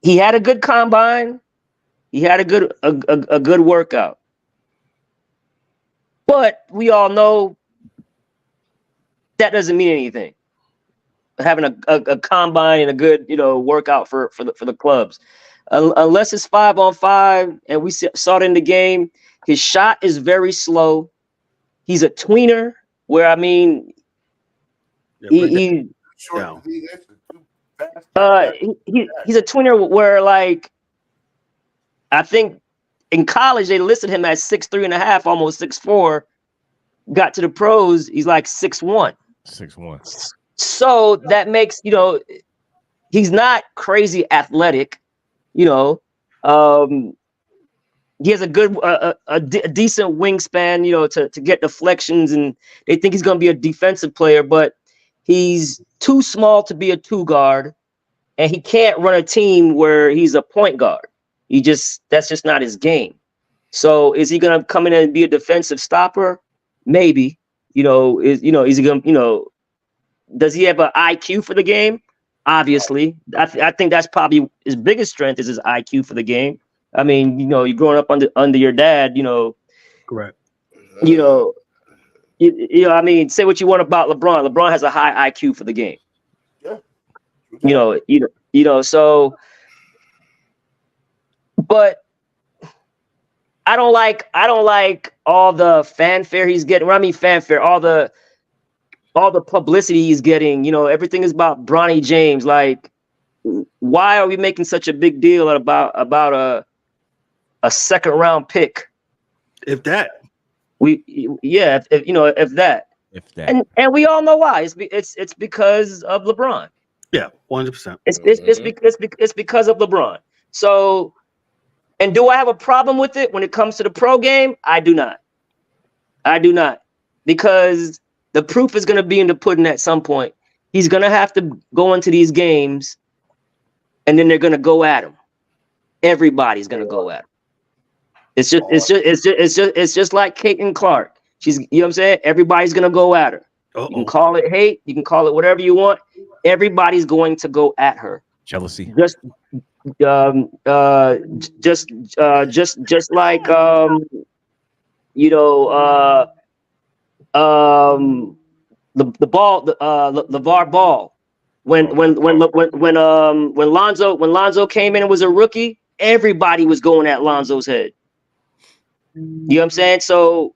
he had a good combine. He had a good workout. But we all know that doesn't mean anything. Having a combine and a good, workout for the clubs, unless it's 5-on-5, and we saw it in the game. His shot is very slow. He's a tweener, where I mean, he's a tweener where, like, I think in college they listed him as 6'3.5", almost 6'4". Got to the pros, he's like 6'1". 6'1". So that makes, he's not crazy athletic. He has a good, a decent wingspan, to get deflections, and they think he's going to be a defensive player, but he's too small to be a 2 guard, and he can't run a team where he's a point guard. That's just not his game. So is he going to come in and be a defensive stopper? Maybe. Is he going to, does he have an IQ for the game? Obviously. I think that's probably his biggest strength is his IQ for the game. I mean, you're growing up under your dad, Correct. I mean, say what you want about LeBron. LeBron has a high IQ for the game. Yeah. So, but I don't like all the fanfare he's getting. When I mean fanfare, all the publicity he's getting. Everything is about Bronny James. Like, why are we making such a big deal about a second round pick? If that. If that. And we all know why. It's because of LeBron. Yeah, 100%. It's because of LeBron. So, and do I have a problem with it when it comes to the pro game? I do not, because the proof is going to be in the pudding at some point. He's going to have to go into these games, and then they're going to go at him. Everybody's going to go at him. It's just like Caitlin Clark. She's, you know what I'm saying? Everybody's going to go at her. You can call it hate. You can call it whatever you want. Everybody's going to go at her. Jealousy. Just like the ball, the LeVar Ball, when Lonzo came in and was a rookie, everybody was going at Lonzo's head. You know what I'm saying? So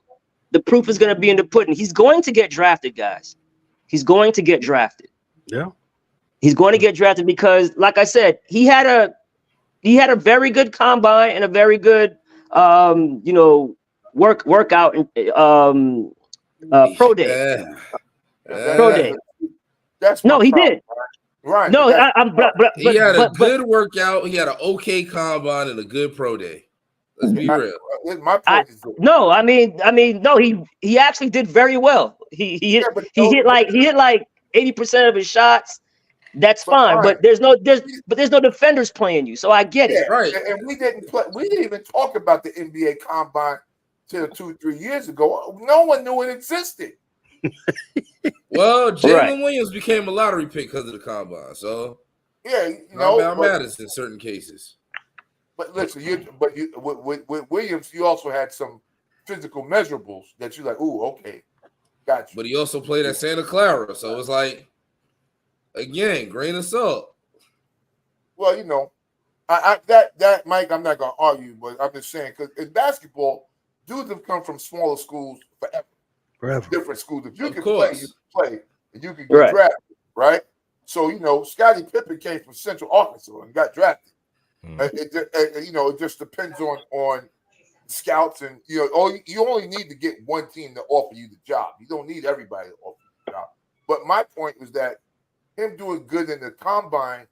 the proof is going to be in the pudding. He's going to get drafted, guys. He's going to get drafted. Yeah. He's going to get drafted because, like I said, he had a very good combine and a very good, workout and pro day. Pro day. That's no, he did. Right. No, he had a good workout. He had an okay combine and a good pro day. Let's be real. No, he actually did very well. He Yeah, hit like 80% of his shots. That's But fine, Brian, but there's no defenders playing you, so I get yeah, it. Right. and we didn't even talk about the NBA Combine till 2-3 years ago. No one knew it existed. Well, Jalen Right. Williams became a lottery pick because of the combine. So Yeah, not matters in certain cases. But listen, with Williams, you also had some physical measurables that you're like, ooh, okay, got you. But he also played at Santa Clara, so it's like, again, grain of salt. Well, that Mike, I'm not gonna argue, but I'm just saying because in basketball, dudes have come from smaller schools forever. Different schools. If you can play, you can play, and you can get drafted, right? So Scottie Pippen came from Central Arkansas and got drafted. It just depends on scouts, and you only need to get one team to offer you the job. You don't need everybody to offer you the job. But my point was that him doing good in the combine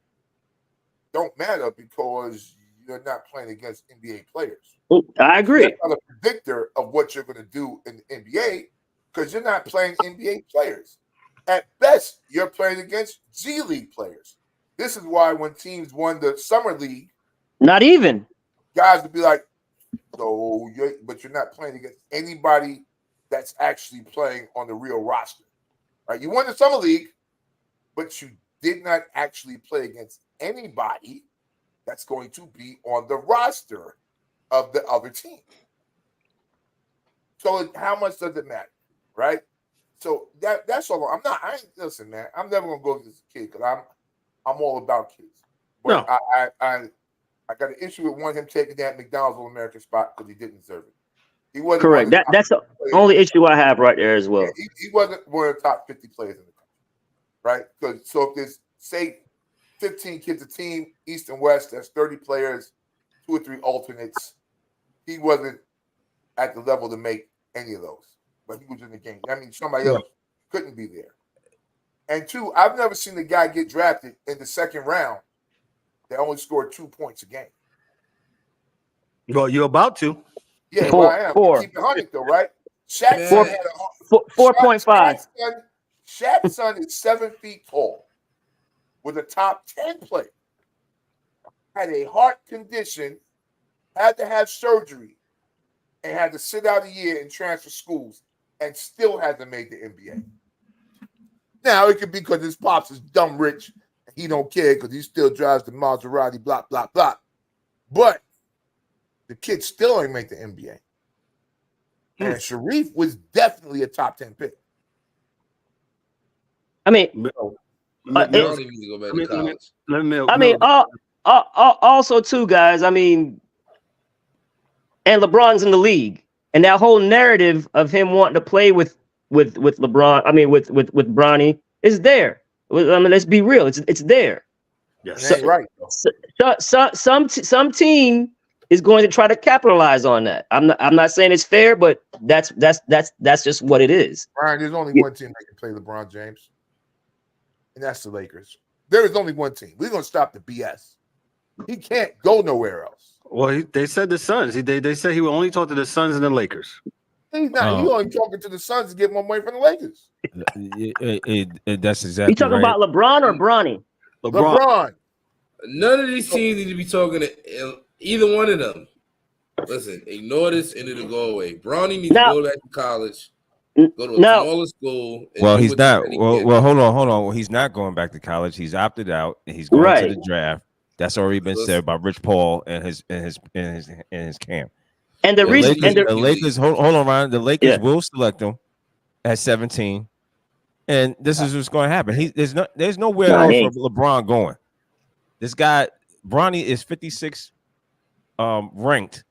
don't matter because you're not playing against NBA players. I agree. That's not a predictor of what you're going to do in the NBA because you're not playing NBA players. At best, you're playing against G League players. This is why when teams won the summer league, not even guys would be like, but you're not playing against anybody that's actually playing on the real roster, right? You won the summer league, but you did not actually play against anybody that's going to be on the roster of the other team. So how much does it matter, right? So that's all. Listen, man. I'm never gonna go to this kid because I'm all about kids. But no. I got an issue with one him taking that McDonald's All-American spot because he didn't deserve it. He wasn't correct. That's the only issue I have right there as well. Yeah, he wasn't one of the top 50 players in the country, right? Because so if there's say 15 kids a team, East and West, that's 30 players, 2 or 3 alternates. He wasn't at the level to make any of those, but he was in the game. I mean, somebody else couldn't be there. And 2, I've never seen a guy get drafted in the second round that only scored 2 points a game. Well, you're about to. Yeah, I am. 4. Keep it 100 though, right? Shaq's 4.5. Shaq's son is 7 feet tall, was a top 10 player, had a heart condition, had to have surgery, and had to sit out a year and transfer schools, and still hasn't made the NBA. Now, it could be because his pops is dumb rich, and he don't care because he still drives the Maserati, blah, blah, blah. But the kid still ain't make the NBA. And Sharif was definitely a top 10 pick. I mean, also too, guys. I mean, and LeBron's in the league, and that whole narrative of him wanting to play with LeBron. I mean, with Bronny is there. I mean, let's be real. It's there. Yes, that's right. Some team is going to try to capitalize on that. I'm not saying it's fair, but that's just what it is. Brian, there's only one team that can play LeBron James, and that's the Lakers. There is only one team. We're gonna stop the BS. He can't go nowhere else. Well, they said the Suns. They said he would only talk to the Suns and the Lakers. He's not. He only talking to the Suns to get more money from the Lakers. That's exactly. You talking about LeBron or Bronny? LeBron. None of these teams need to be talking to either one of them. Listen, ignore this and it'll go away. Bronny needs to go back to college, go to a smaller school. Well, he's not. Well, hold on. Well, he's not going back to college. He's opted out. And he's going to the draft. That's already been said by Rich Paul and his camp. And the reason the Lakers hold on, Ryan. The Lakers will select him at 17, and this is what's going to happen. There's nowhere else for LeBron going. This guy Bronny is 56 ranked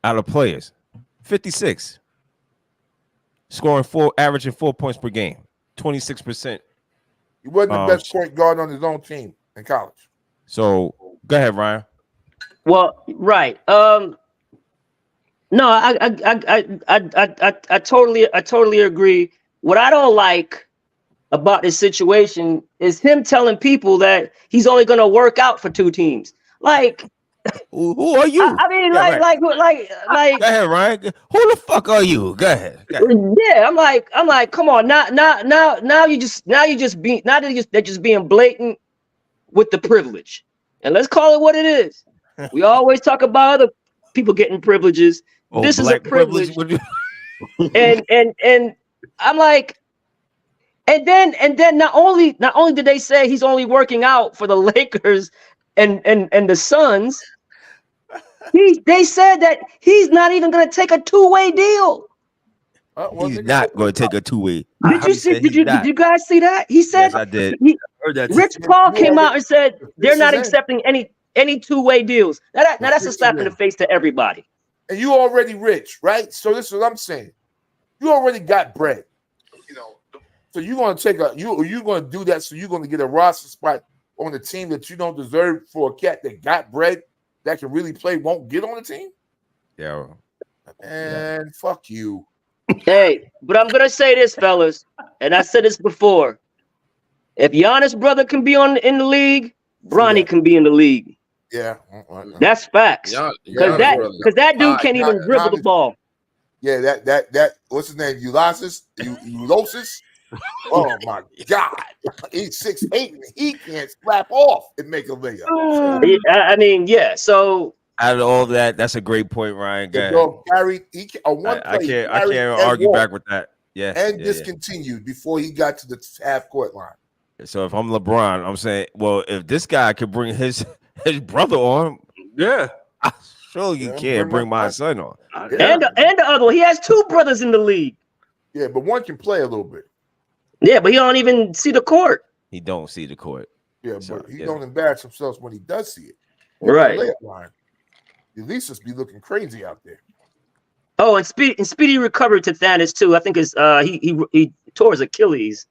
out of players. 56 scoring averaging 4 points per game, 26%. He wasn't the best point guard on his own team in college. So go ahead, Ryan. Well, right. No, I totally agree. What I don't like about this situation is him telling people that he's only going to work out for 2 teams. Like, Who are you? I mean, Yeah, right. like. Go ahead, Ryan. Who the fuck are you? Go ahead. Yeah, I'm like, come on, now you just they're just being blatant with the privilege, and let's call it what it is. We always talk about other people getting privileges. Oh, this is a privilege, and I'm like, and then not only did they say he's only working out for the Lakers and the Suns, they said that he's not even going to take a two-way deal. He's not going to take a two-way. Did you see? Did you guys see that? He said, yes, I did. Heard that. Rich Paul came out and said they're not accepting any two-way deals. Now that's a slap in the face to everybody. And you already rich, right? So this is what I'm saying. You already got bread. So you're going to take you're going to do that. So you're going to get a roster spot on the team that you don't deserve for a cat that got bread that can really play, won't get on the team. Yeah. And fuck you. Hey, but I'm gonna say this, fellas, and I said this before. If Giannis' brother can be in the league, Bronny can be in the league. Yeah, that's facts. Because that dude can't even dribble the ball. Yeah, that what's his name? Ulysses? Oh my God, he's 6'8" and he can't slap off and make a layup. I mean, yeah. So out of all that, that's a great point, Ryan. Kyrie, I can't argue back with that. Yeah, and discontinued before he got to the half court line. So if I'm LeBron, I'm saying, well, if this guy could bring his brother on, yeah, I surely can bring my son on. And the other one, he has two brothers in the league. Yeah, but one can play a little bit. Yeah, but he don't even see the court. He don't see the court. Yeah, but he don't embarrass himself when he does see it. Right. At least just be looking crazy out there. Oh, and Speedy recovered to Thanos too. I think it's he tore his Achilles.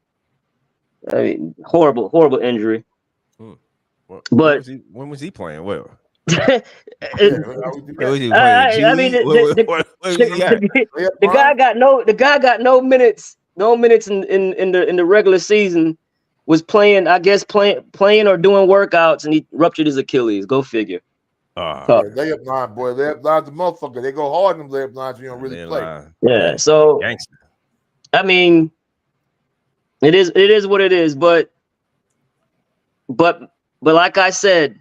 I mean, horrible injury. But when was he playing? Well, the guy got no minutes in the regular season. Was playing, I guess, playing or doing workouts, and he ruptured his Achilles. Go figure. Layup line, boy. Layup line's the motherfucker. They go hard in them layup lines. You don't really play. Yeah. So, gangster. I mean, it is what it is. But like I said,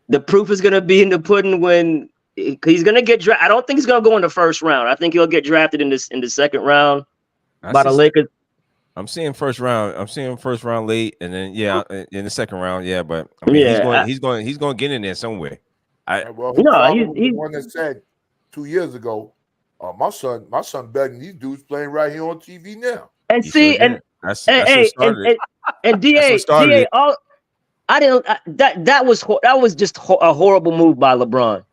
the proof is gonna be in the pudding when he's gonna get drafted. I don't think he's gonna go in the first round. I think he'll get drafted in the second round by the Lakers. I'm seeing first round. I'm seeing first round late, and then in the second round, yeah. But I mean, he's going to get in there somewhere. He's the one that said 2 years ago, my son better than these dudes playing right here on TV now. And see, and DA, all I didn't. That was just a horrible move by LeBron,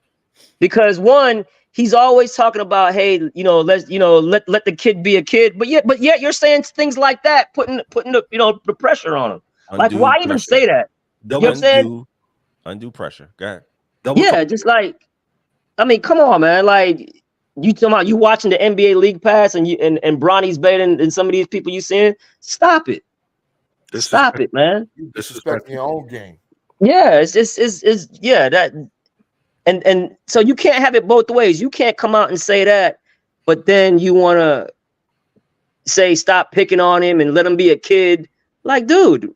because one, he's always talking about, hey, let the kid be a kid, but yet you're saying things like that, putting the pressure on him. Like, why even say that? You know what I'm saying? Undue pressure. Go ahead. Just like, I mean, come on, man. Like, you talking about you watching the NBA League Pass and Bronny's better than some of these people you seeing? Stop it. Stop it, man. You disrespecting your own game. Yeah, it's that. And so you can't have it both ways. You can't come out and say that, but then you want to say stop picking on him and let him be a kid. Like, dude,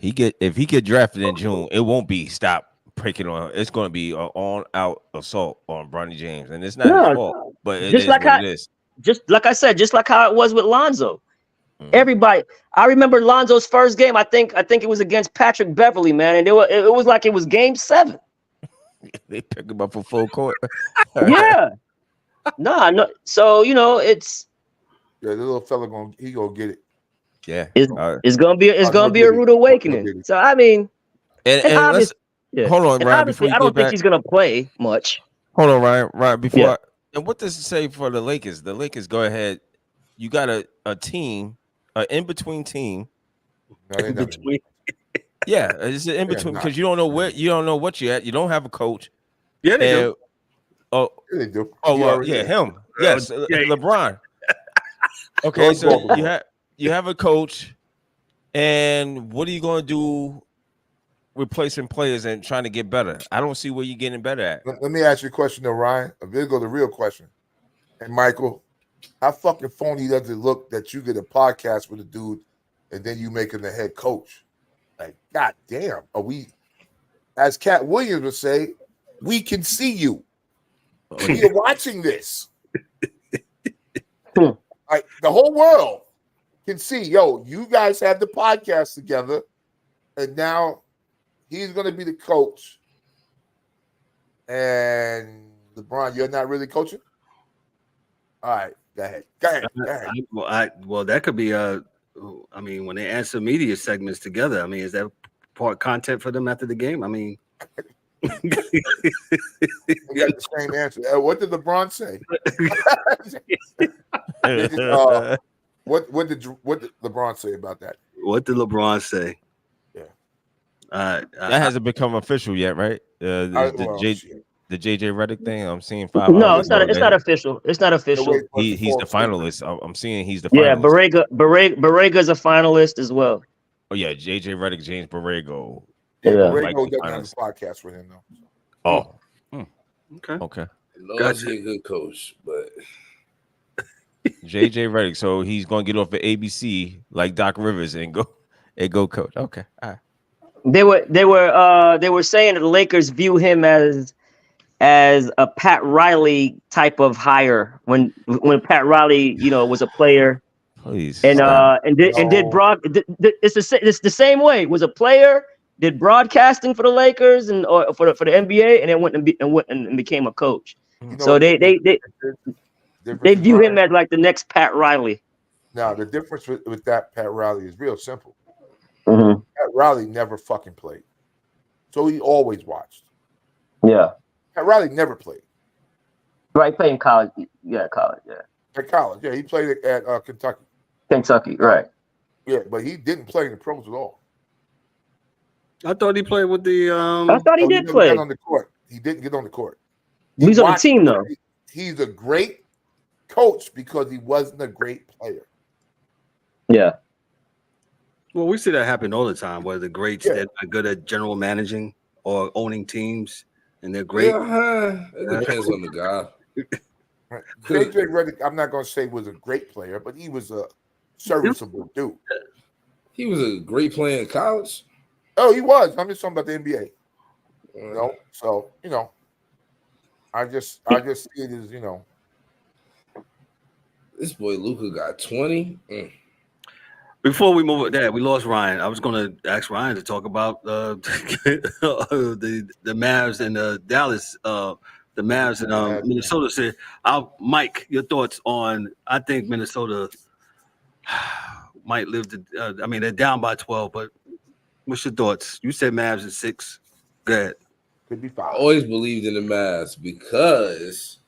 if he get drafted in June, it won't be stop picking on him. It's going to be an all-out assault on Bronny James, and it's not his fault. But it is. Just like I said, just like how it was with Lonzo. Everybody, I remember Lonzo's first game. I think it was against Patrick Beverly, man, and it was like it was game 7. They pick him up for full court. Yeah. No. So it's the little fella gonna get it. Yeah. It's gonna be a rude awakening. So I mean, and let's, hold on, Ryan. I don't think he's gonna play much. Hold on, Ryan. Before and what does it say for the Lakers? The Lakers go ahead. You got a team, an in-between team. No, in between. Yeah, it's in between because you don't know what you're at. You don't have a coach. Yeah, they do. Oh, they do. Oh, well, yeah, him. Yes, LeBron. Okay, so you have a coach, and what are you going to do replacing players and trying to get better. I don't see where you're getting better at. Let me ask you a question, though, Ryan. Here go the real question. And Michael, how fucking phony does it look that you get a podcast with a dude and then you make him the head coach? Like, god damn, are we, as Cat Williams would say, we can see you. You're watching this. Like, the whole world can see, yo, you guys have the podcast together, and now he's going to be the coach. And LeBron, you're not really coaching? All right, go ahead. Well, that could be I mean, when they answer media segments together, I mean, is that part content for them after the game? I mean, we got the same answer. What did LeBron say? What did LeBron say about that? What did LeBron say? Yeah, that hasn't become official yet, right? The JJ Redick thing. I'm seeing 5. No, it's not official. It's not official. He's the finalist. I'm seeing he's the finalist. Yeah, Borrega's a finalist as well. Oh yeah, JJ Redick, James Borrego. Yeah, Borrego doesn't have a podcast with him though. Oh, okay. He's a good coach, but JJ Redick. So he's gonna get off the ABC like Doc Rivers and go coach. Okay, all right. They were saying that the Lakers view him as a Pat Riley type of hire when Pat Riley, was a player. Please. And did broad. It's the same way. Was a player, did broadcasting for the Lakers and or for the NBA, and then went and became a coach. So they view him as like the next Pat Riley. Now the difference with that Pat Riley is real simple. Mm-hmm. Pat Riley never fucking played, so he always watched. Yeah. Pat Riley never played. Right, played in college. Yeah, college. Yeah. At college, yeah, he played at Kentucky. Kentucky, right? Yeah, but he didn't play in the pros at all. I thought he played with the. I thought he did play on the court. He didn't get on the court. He's on the team though. He's a great coach because he wasn't a great player. Yeah. Well, we see that happen all the time. Where the greats that are good at general managing or owning teams, and they're great. It depends on the guy. Right. JJ Redick, I'm not going to say was a great player, but he was a serviceable dude. He was a great player in college. Oh, he was. I'm just talking about the NBA. So I just see it as This boy Luka got 20. Before we move with that, we lost Ryan. I was going to ask Ryan to talk about the Mavs and Dallas. The Mavs and Minnesota said, Mike, your thoughts on, I think Minnesota might live to, they're down by 12, but what's your thoughts? You said Mavs at 6. Go ahead. Could be 5. I always believed in the Mavs because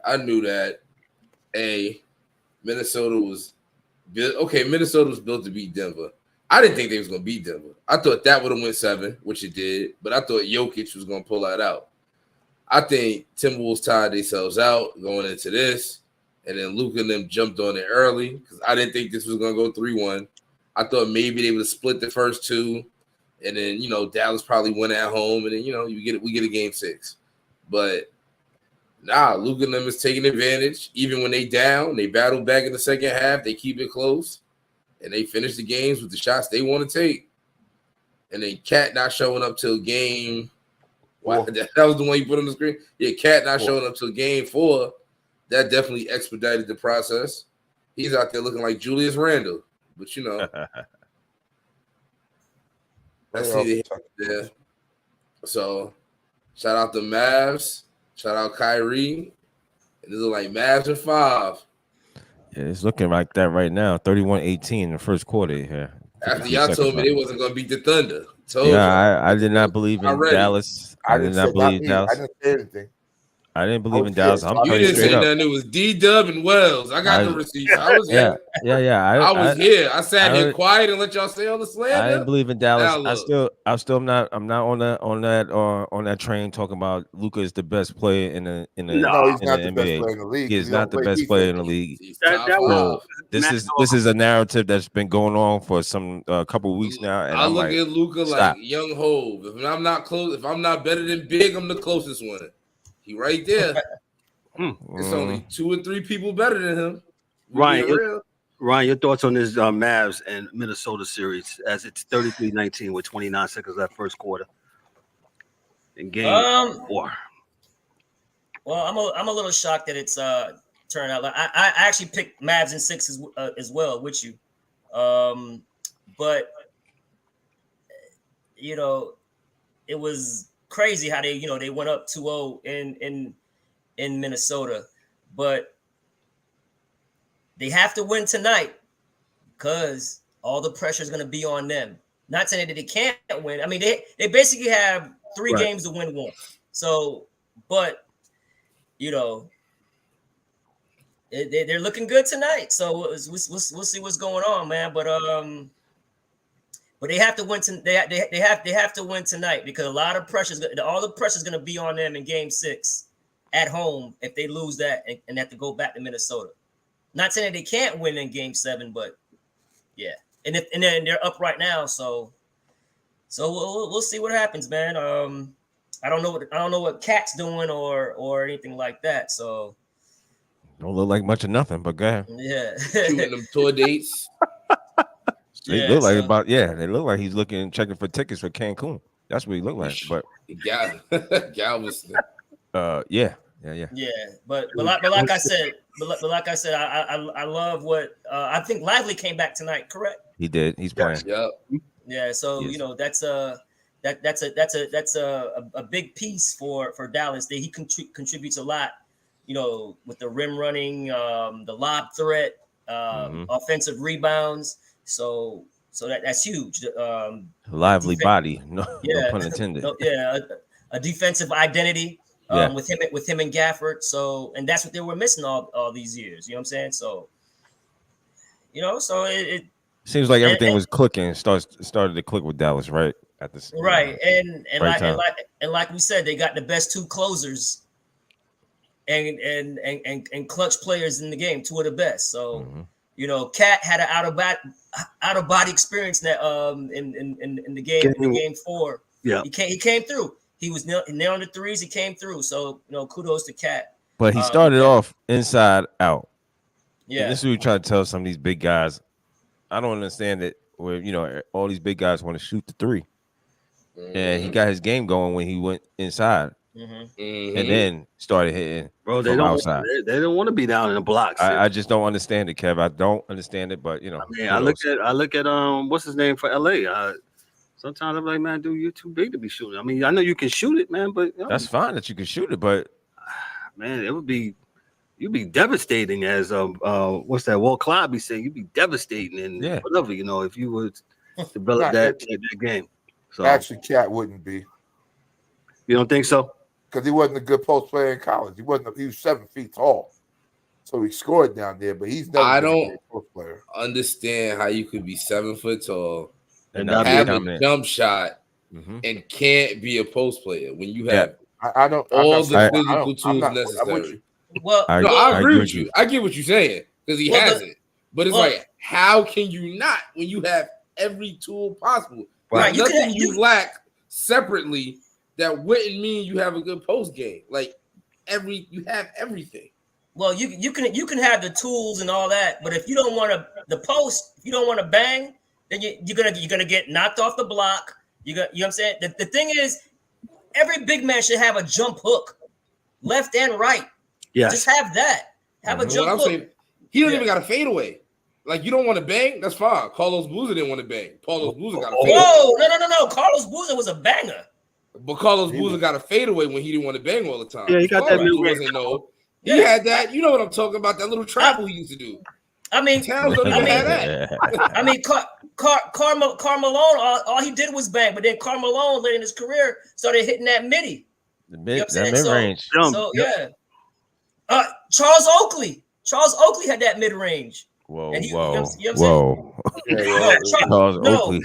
I knew that, Minnesota was built. Okay, Minnesota was built to beat Denver. I didn't think they was going to beat Denver. I thought that would have went 7, which it did, but I thought Jokic was going to pull that out. I think Timberwolves tied themselves out going into this, and then Luka and them jumped on it early because I didn't think this was going to go 3-1. I thought maybe they would have split the first 2, and then Dallas probably went at home, and then we get a game 6. But Luka and them is taking advantage. Even when they down, they battle back in the second half. They keep it close, and they finish the games with the shots they want to take. And then Cat not showing up till game. Wow, that was the one you put on the screen. Yeah, Cat not showing up till game 4. That definitely expedited the process. He's out there looking like Julius Randle, but let's see there. So, shout out to Mavs. Shout out Kyrie. And this is like Mavs and 5. Yeah, it's looking like that right now. 31-18 in the first quarter here. After y'all told me they wasn't going to beat the Thunder. I did not believe in Dallas. I did not believe Dallas. I didn't say anything. I didn't believe in Dallas. I'm You telling you didn't straight say up. nothing. It was D-Dub and Wells. I got the receipts. I was Yeah, here. yeah. I was here. I sat I here heard- quiet and let y'all say all the slander. I didn't believe in Dallas. Now look. I'm still not on that train talking about Luka is the best player in the No, he's in not the the best NBA. player in the league. He is not the best player in the league. He's That top was- five. This is a narrative that's been going on for some couple of weeks now, and I I'm look like, at Luka stop. like young Hove. If I'm not close, if I'm not better than Big, I'm the closest one. He right there. It's only 2 or 3 people better than him. Ryan, your thoughts on this Mavs and Minnesota series as it's 33-19 with 29 seconds left first quarter in game 4. Well, I'm a little shocked that it's turned out. I actually picked Mavs in 6 as well with you, but you know, it was crazy how they went up 2-0 in Minnesota, but they have to win tonight because all the pressure is going to be on them. Not saying that they can't win. I mean, they basically have 3 games to win 1. So, but you know, they're looking good tonight. So we'll see what's going on, man. But they have to win. They have to win tonight because all the pressure is going to be on them in Game 6 at home if they lose that and have to go back to Minnesota. Not saying that they can't win in Game 7, but yeah, and then they're up right now, so we'll see what happens, man. I don't know what Cat's doing or anything like that, so don't look like much of nothing. But go ahead. Yeah, shooting them tour dates. They look like they look like he's checking for tickets for Cancun. That's what he looked like. But Galveston. Yeah. But like I said, I love what I think Lively came back tonight, correct? He did. He's playing. Yep. Yeah, so you know that's a big piece for Dallas. That he contributes a lot, you know, with the rim running, the lob threat, offensive rebounds. So that's huge. Lively body, no pun intended. A defensive identity. With him and Gafford, and that's what they were missing all these years. You know what I'm saying? So, you know, so it seems like everything was clicking. Started to click with Dallas right at this right, right and like we said, they got the best 2 closers and clutch players in the game, 2 of the best. So, you know, Cat had an out of body experience that in the game 4. Yeah, he came through. He was nailing the threes. He came through. So, you know, kudos to Cat. But he started off inside out. Yeah. And this is what we try to tell some of these big guys. I don't understand it where, you know, all these big guys want to shoot the 3. And he got his game going when he went inside. And then started hitting from outside. They don't want to be down in the blocks. I just don't understand it, Kev. I don't understand it, but, you know. I mean, I look at what's his name for LA? Sometimes I'm like, man, dude, you're too big to be shooting. I mean, I know you can shoot it, man, but you know, that's fine that you can shoot it, but man, you'd be devastating as what's that? Walt Clyde be saying you'd be devastating and whatever, you know, if you would develop that game. So actually, Cat wouldn't be. You don't think so? Because he wasn't a good post player in college. He was 7 feet tall, so he scored down there. But he's never been a great post player. Understand how you could be 7 foot tall. And have a jump shot and can't be a post player when you have all the physical tools necessary. Well, I agree with you. I get what you're saying because he has it. But it's like, how can you not when you have every tool possible? Right. Nothing you lack separately that wouldn't mean you have a good post game. Like you have everything. Well, you can have the tools and all that, but if you don't want to bang, then you're gonna get knocked off the block. You know what I'm saying? The thing is, every big man should have a jump hook, left and right. Yeah, just have that. Have a jump hook. Saying, he don't even got a fadeaway. Like you don't want to bang, that's fine. Carlos Boozer didn't want to bang. Carlos Boozer got a fadeaway. Whoa, no. Carlos Boozer was a banger. But Carlos Boozer got a fadeaway when he didn't want to bang all the time. Yeah, he got Carlos that. Wasn't no. He had that. You know what I'm talking about? That little travel he used to do. I mean, Towns don't even have that. I mean, Karl Malone, all he did was bang, but then Karl Malone later in his career started hitting that midi. The You know mid, that mid range. So yeah. Charles Oakley had that mid range. Whoa, And whoa, you know whoa. No, Charles Oakley.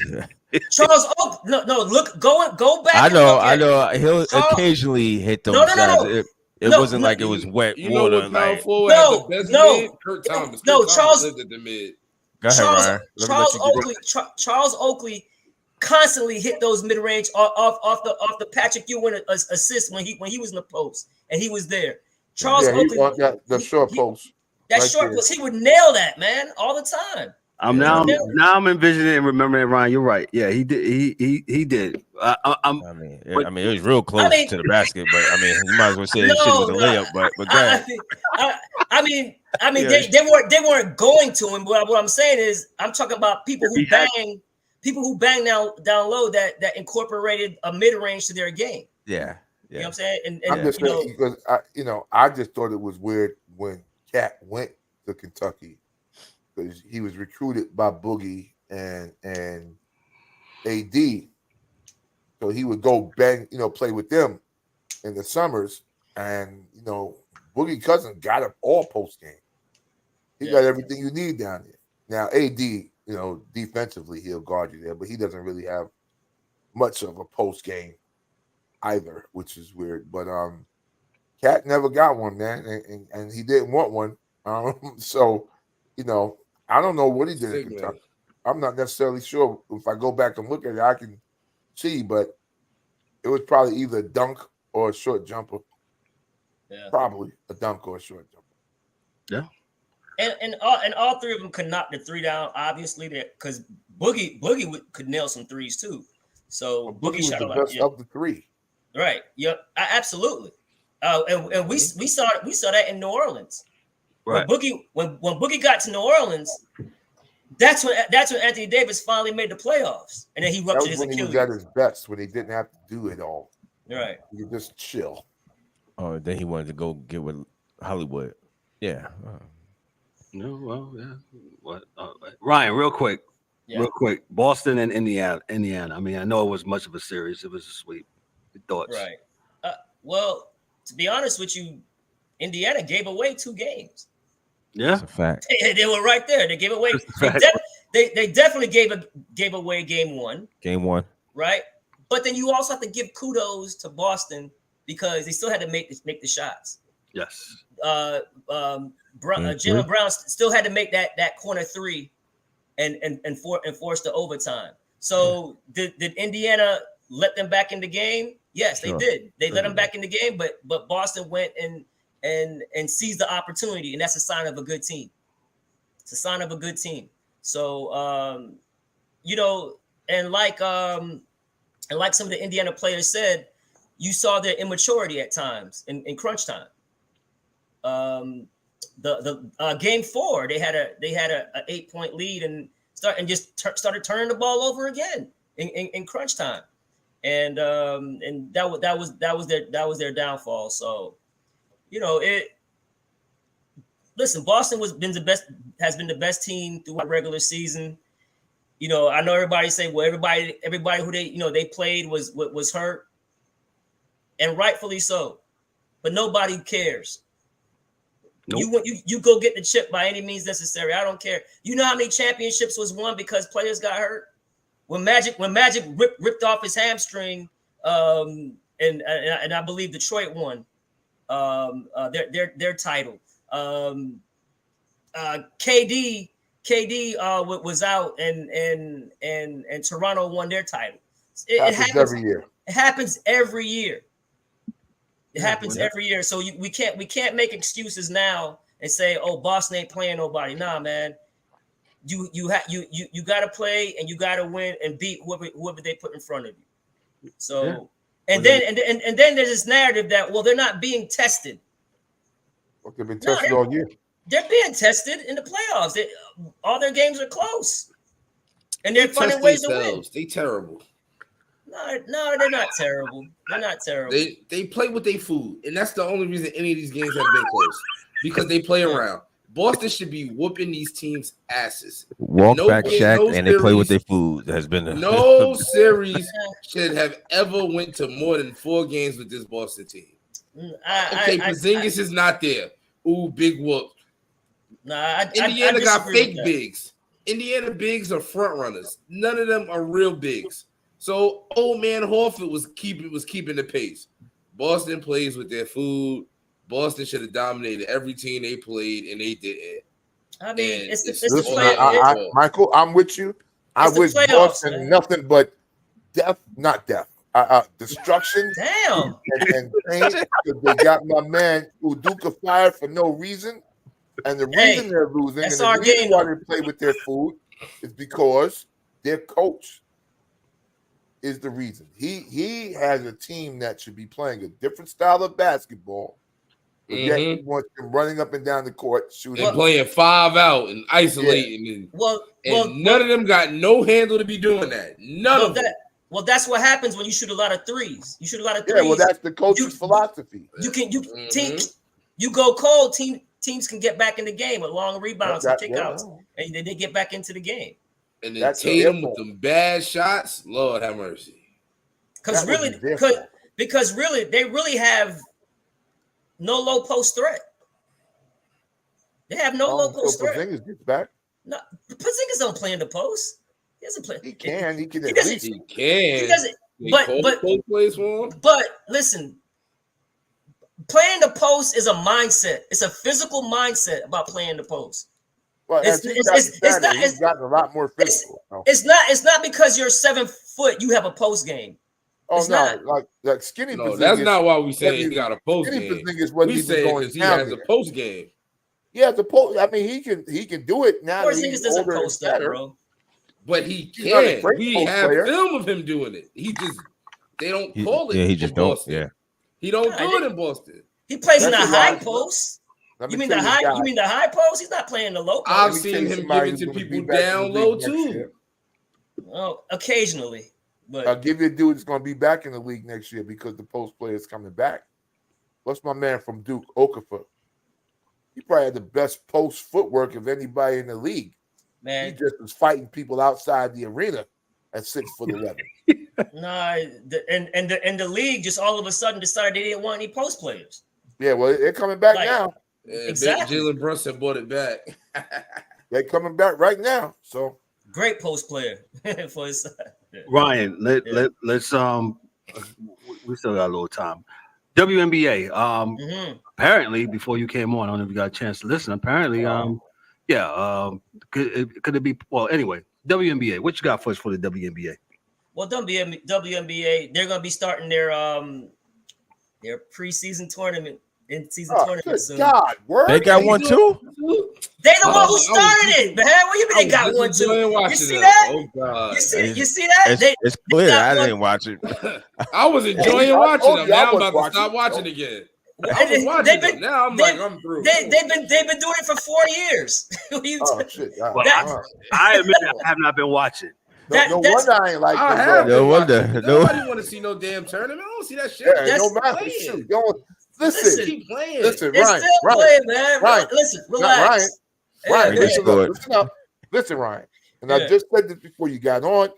Charles Oakley. No, look, go back. I and look at know. it. He'll Charles, occasionally hit those no. shots. It wasn't like it was wet You know water. what power Like, forward had the best mid? Kurt Thomas. No, Kurt Thomas lived at the mid. Go ahead, Ryan. Charles Oakley constantly hit those mid range off the Patrick Ewing assist when he was in the post and he was there. Charles Oakley, the short post. That right short post, he would nail that, man, all the time. Now I'm envisioning and remembering, Ryan. You're right. Yeah, he did. He did. I mean, it was real close to the basket, but I mean, you might as well say that shit was a layup. But go ahead. I mean, they weren't going to him. But what I'm saying is, I'm talking about people who bang down low that incorporated a mid range to their game. Yeah. You know what I'm saying? And I'm just saying because I just thought it was weird when Cat went to Kentucky because he was recruited by Boogie and A.D. So he would go play with them in the summers, and Boogie Cousins got him all post game. He got everything you need down there. Now A.D. Defensively he'll guard you there, but he doesn't really have much of a post game either, which is weird. But Cat never got one, man, and he didn't want one. So I don't know what he did in Kentucky. I'm not necessarily sure. If I go back and look at it, I can see, but it was probably either a dunk or a short jumper. Yeah. Probably a dunk or a short jumper. Yeah. And all three of them could knock the three down, obviously, because Boogie could nail some threes too. So Boogie shot the best of the three. Right. Yep. Absolutely. And we saw that in New Orleans. Right. When Boogie got to New Orleans, that's when Anthony Davis finally made the playoffs, and then he ruptured his Achilles. He was at his best when he didn't have to do it all. Right. He could just chill. Oh, then he wanted to go get with Hollywood. Yeah. No, well, yeah. What? Ryan, real quick. Boston and Indiana. I mean, I know it was much of a series. It was a sweep. Your thoughts? Right. Well, to be honest with you, Indiana gave away 2 games. Yeah, that's a fact. They were right there. They gave away. They definitely gave away game 1. Game 1. Right. But then you also have to give kudos to Boston because they still had to make the shots. Yes. Jalen Brown still had to make that corner 3 and force the overtime. So did Indiana let them back in the game? Yes, they did. They let them back in the game, but Boston went and seized the opportunity, and that's a sign of a good team. It's a sign of a good team. So and like some of the Indiana players said, you saw their immaturity at times in crunch time. The game 4, they had a 8-point lead and started turning the ball over again in crunch time, and that was their downfall. So, listen, Boston has been the best team throughout the regular season. I know everybody say, well, everybody who they played was hurt, and rightfully so, but nobody cares. Nope. You go get the chip by any means necessary. I don't care. You know how many championships was won because players got hurt? When Magic ripped off his hamstring, and I believe Detroit won their title. KD was out and Toronto won their title. It happens every year. It happens every year. It happens every year. So we can't make excuses now and say, "Oh, Boston ain't playing nobody." Nah, man. You got to play and you got to win and beat whoever they put in front of you. So and then there's this narrative that, well, they're not being tested. Well, they've been tested all year. They're being tested in the playoffs. All their games are close, and they're finding ways to win. They terrible. No, they're not terrible. They're not terrible. They play with their food, and that's the only reason any of these games have been close, because they play around. Boston should be whooping these teams' asses. Walk back Shaq no and they play with their series- food. Has been No series should have ever went to more than 4 games with this Boston team. Porzingis is not there. Ooh, big whoop. Indiana got fake bigs. Indiana bigs are front runners. None of them are real bigs. So old man Horford was keeping the pace. Boston plays with their food. Boston should have dominated every team they played, and they didn't. I mean, it's the Listen, playoffs. Michael, I'm with you. I wish Boston man. nothing but destruction. Damn. And pain, because they got my man Udoka fired for no reason. And the reason they're losing and the reason why they play with their food is because their coach is the reason. He has a team that should be playing a different style of basketball. But yet he wants them running up and down the court, shooting. And playing 5 out and isolating. Yeah. None of them got no handle to be doing that. None of them. Well, that's what happens when you shoot a lot of threes. You shoot a lot of threes. Yeah, well, that's the coach's philosophy. You go cold, teams can get back in the game with long rebounds and kickouts, and they get back into the game. And then Tatum with them bad shots, Lord have mercy. Because really, they really have no low post threat. They have no low post threat. Porzingis gets back. No, Porzingis don't play in the post. He doesn't play. He can. He can. He doesn't. But listen, playing the post is a mindset. It's a physical mindset about playing the post. Well, he's gotten a lot more physical. It's not because you're 7 foot. You have a post game. Oh it's no, like skinny. No, that's not why we say he got a post game. We say because he has a post game. Yeah, the post. I mean, he can do it now. Porzingis doesn't post that, bro. But he can. We have film of him doing it. They don't call it. Yeah, he just don't. Yeah, he don't do it in Boston. He plays in the high post. You mean the high post? He's not playing the low post. I've seen him give it to people down low too. Oh, occasionally. But I'll give you a dude that's going to be back in the league next year because the post player is coming back. What's my man from Duke, Okafor? He probably had the best post footwork of anybody in the league. Man, he just was fighting people outside the arena at 6'11". And the league just all of a sudden decided they didn't want any post players. Yeah, well, they're coming back now. Exactly. Jalen Brunson bought it back. They're coming back right now. So great post player for his side. Ryan, let's we still got a little time. WNBA. Apparently, before you came on, I don't know if you got a chance to listen. Apparently, could it be? Well, anyway, WNBA. What you got for us for the WNBA? Well, WNBA, they're gonna be starting their preseason tournament. In-season tournament soon. God, they got one too. They the one who started it, man. What do you mean they got one too? You see that? Oh God! You see that? It's clear. I didn't watch it. I was enjoying watching them. Now I'm about to stop watching again. I was watching them. Now I'm through. They've been doing it for 4 years. Shit! I admit I have not been watching. No wonder I ain't like that. No wonder. Nobody want to see no damn tournament. I don't see that shit. Yeah, no matter. Listen, keep playing. Listen, Ryan, man. Listen, relax. Ryan, listen, Ryan. And I just said this before you got on,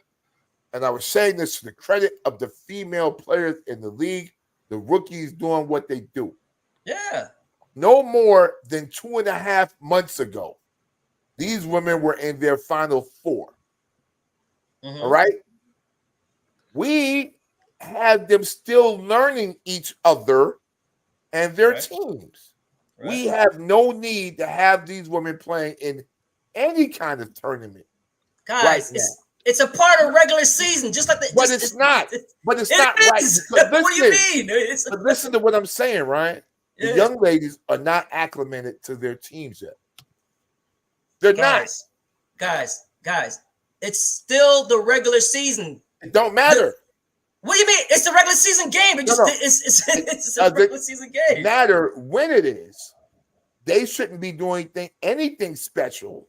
and I was saying this to the credit of the female players in the league, the rookies doing what they do. Yeah. No more than 2.5 months ago, these women were in their Final Four. Mm-hmm. All right? We have them still learning each other and their teams. Right. We have no need to have these women playing in any kind of tournament. Guys, it's a part of regular season, just like that. But it's not. But it's not right. What do you mean? But listen to what I'm saying, Ryan. The young ladies are not acclimated to their teams yet. They're not. Guys, it's still the regular season. It don't matter. What do you mean? It's a regular season game. It's a regular season game. No matter when it is, they shouldn't be doing anything special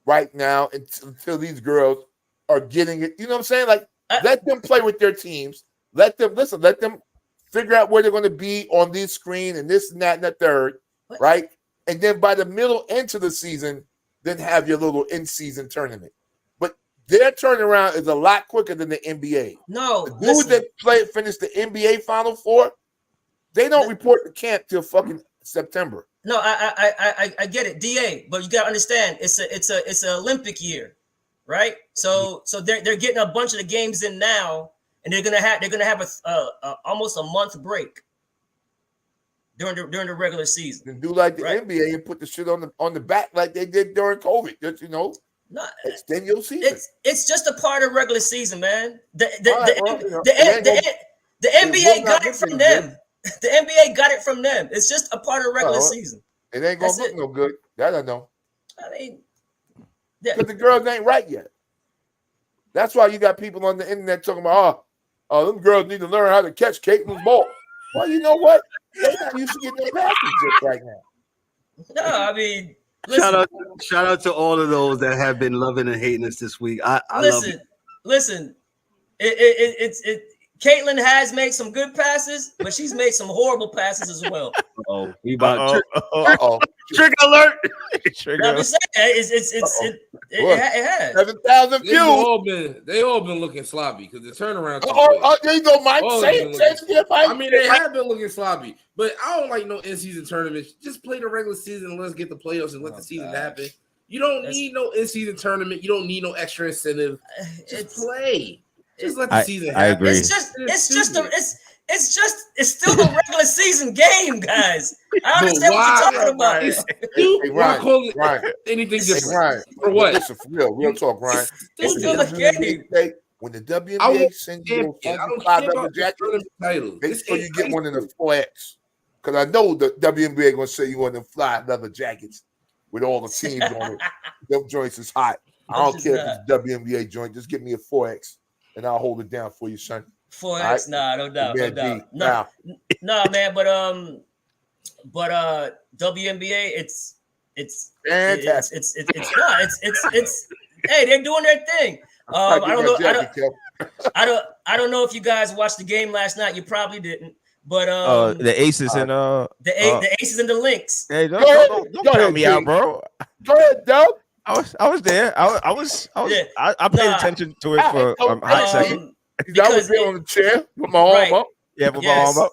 right now until these girls are getting it. You know what I'm saying? Like, let them play with their teams. Let them figure out where they're going to be on this screen and this and that and the third, right? and then by the middle into the season, then have your little in-season tournament. But their turnaround is a lot quicker than the NBA. No, the dudes that finished the NBA Final Four, they don't report to camp till fucking September. No, I get it, DA, but you gotta understand it's an Olympic year, right? So they're getting a bunch of the games in now, and they're gonna have a almost a month break during the regular season. And do like the NBA and put the shit on the back like they did during COVID. Just extend your season. It's just a part of regular season, man. The NBA got it from them. The NBA got it from them. It's just a part of regular season. It ain't gonna look no good. That I know. I mean, because the girls ain't right yet. That's why you got people on the internet talking about, them girls need to learn how to catch Caitlin's ball. Well, you know what? They're not used to getting their passes just right now. No, I mean, listen, shout out to all of those that have been loving and hating us this week. I love it. Listen. Caitlin has made some good passes, but she's made some horrible passes as well. Oh, we about trigger alert! Trigger. I'm just saying, it has 7,000 views. They all been looking sloppy because the turnaround. There you go, Mike. I mean, they have been looking sloppy, but I don't like no in-season tournaments. Just play the regular season and let's get the playoffs and let the season happen. You don't need no in-season tournament. You don't need no extra incentive. Just play. Just let the season happen. I agree. It's still a regular season game, guys. I understand what you're talking about. Hey, Ryan, anything different. Ryan, for what? Listen, for real talk, Ryan. When the WNBA sends you those 5 jackets, make sure you get one in the 4X. Because I know the WNBA going to say you want them fly leather jackets with all the teams on it. Them joints is hot. I don't care if it's a WNBA joint. Just get me a 4X. And I'll hold it down for you, son. 4X, right? Nah, no doubt. No, man, but WNBA, it's fantastic. It's hey, they're doing their thing. I don't know if you guys watched the game last night. You probably didn't. But the Aces and the Aces and the Lynx. Hey, don't count me out, bro. Go ahead, Doug. I was there. I paid attention to it for a hot second. I was there on the chair with my arm up. Yeah, with my arm up.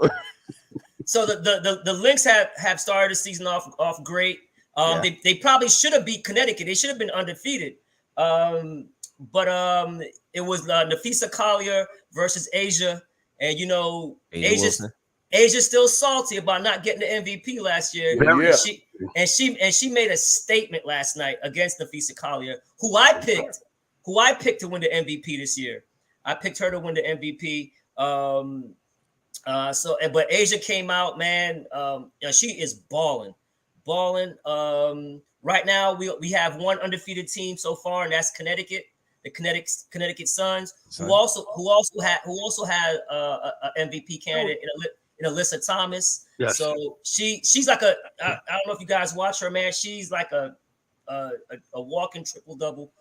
So the Lynx have started the season off great. They probably should have beat Connecticut. They should have been undefeated. But it was Nafisa Collier versus Asia, and Asia's still salty about not getting the MVP last year. Yeah. She made a statement last night against Nafisa Collier, who I picked to win the MVP this year. I picked her to win the MVP. But Asia came out, man. She is balling. Right now we have one undefeated team so far, and that's Connecticut. The Connecticut Suns, who also had a MVP candidate in Alyssa Thomas. Yes. So she's like I don't know if you guys watch her, man. She's like a walking triple double.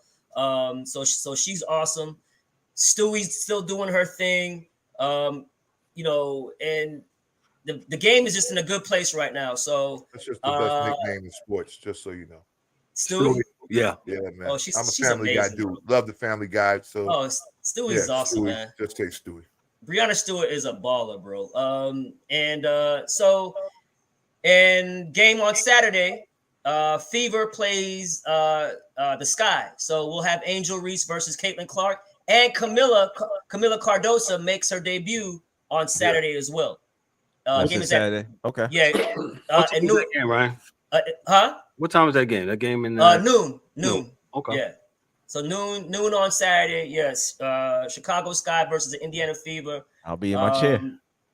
So she's awesome. Stewie's still doing her thing. And the game is just in a good place right now. So that's just the best nickname in sports, just so you know. Stewie. Yeah, man. Oh, I'm a Family Guy dude. Love the Family Guy. So Stewie's awesome, man. Just take Stewie. Brianna Stewart is a baller, bro. And game on Saturday, Fever plays the Sky. So we'll have Angel Reese versus Caitlin Clark, and Camila Cardoso makes her debut on Saturday as well. Game is Saturday. Okay. Yeah. And noon, game, Ryan. What time is that game? That game in noon. Okay. Yeah. So noon on Saturday. Yes. Chicago Sky versus the Indiana Fever. I'll be in my chair.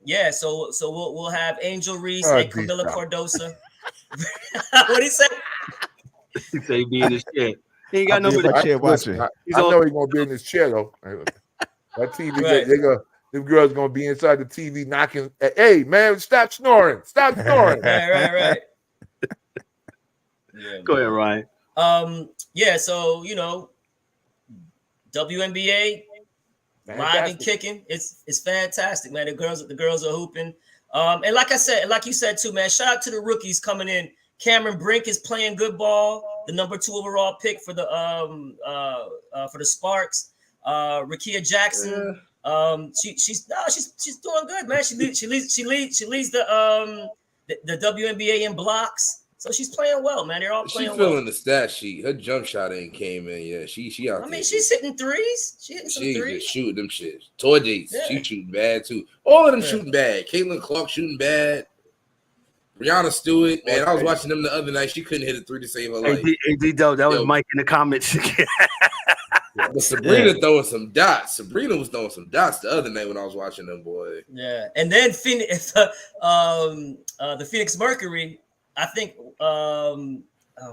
Yeah. So we'll have Angel Reese and Camila Cardoso. What did he say? He said he'd be in his chair. He ain't got no chair watching. I know he's gonna be in his chair though. That TV, them girls gonna be inside the TV knocking. Hey man, stop snoring! Stop snoring! Right. Yeah, go ahead, Ryan. Yeah. So WNBA live and kicking. It's fantastic, man. The girls are hooping. And like you said too, man. Shout out to the rookies coming in, Cameron Brink is playing good ball. The number 2 overall pick for the Sparks. Rakia Jackson. She's doing good, man. She leads the WNBA in blocks. So she's playing well, man. They're all playing well. She's filling the stat sheet. Her jump shot ain't came in yet. She out there. I mean, she's hitting threes. She hitting some threes. Just shooting them shit. Toy dates. Yeah. She shooting bad too. All of them shooting bad. Caitlin Clark shooting bad. Brianna Stewart, man, I was watching them the other night. She couldn't hit a 3 to save her life. That was Mike in the comments. But Sabrina throwing some dots. Sabrina was throwing some dots the other night when I was watching them, boy. Yeah, and then the Phoenix Mercury, I think, who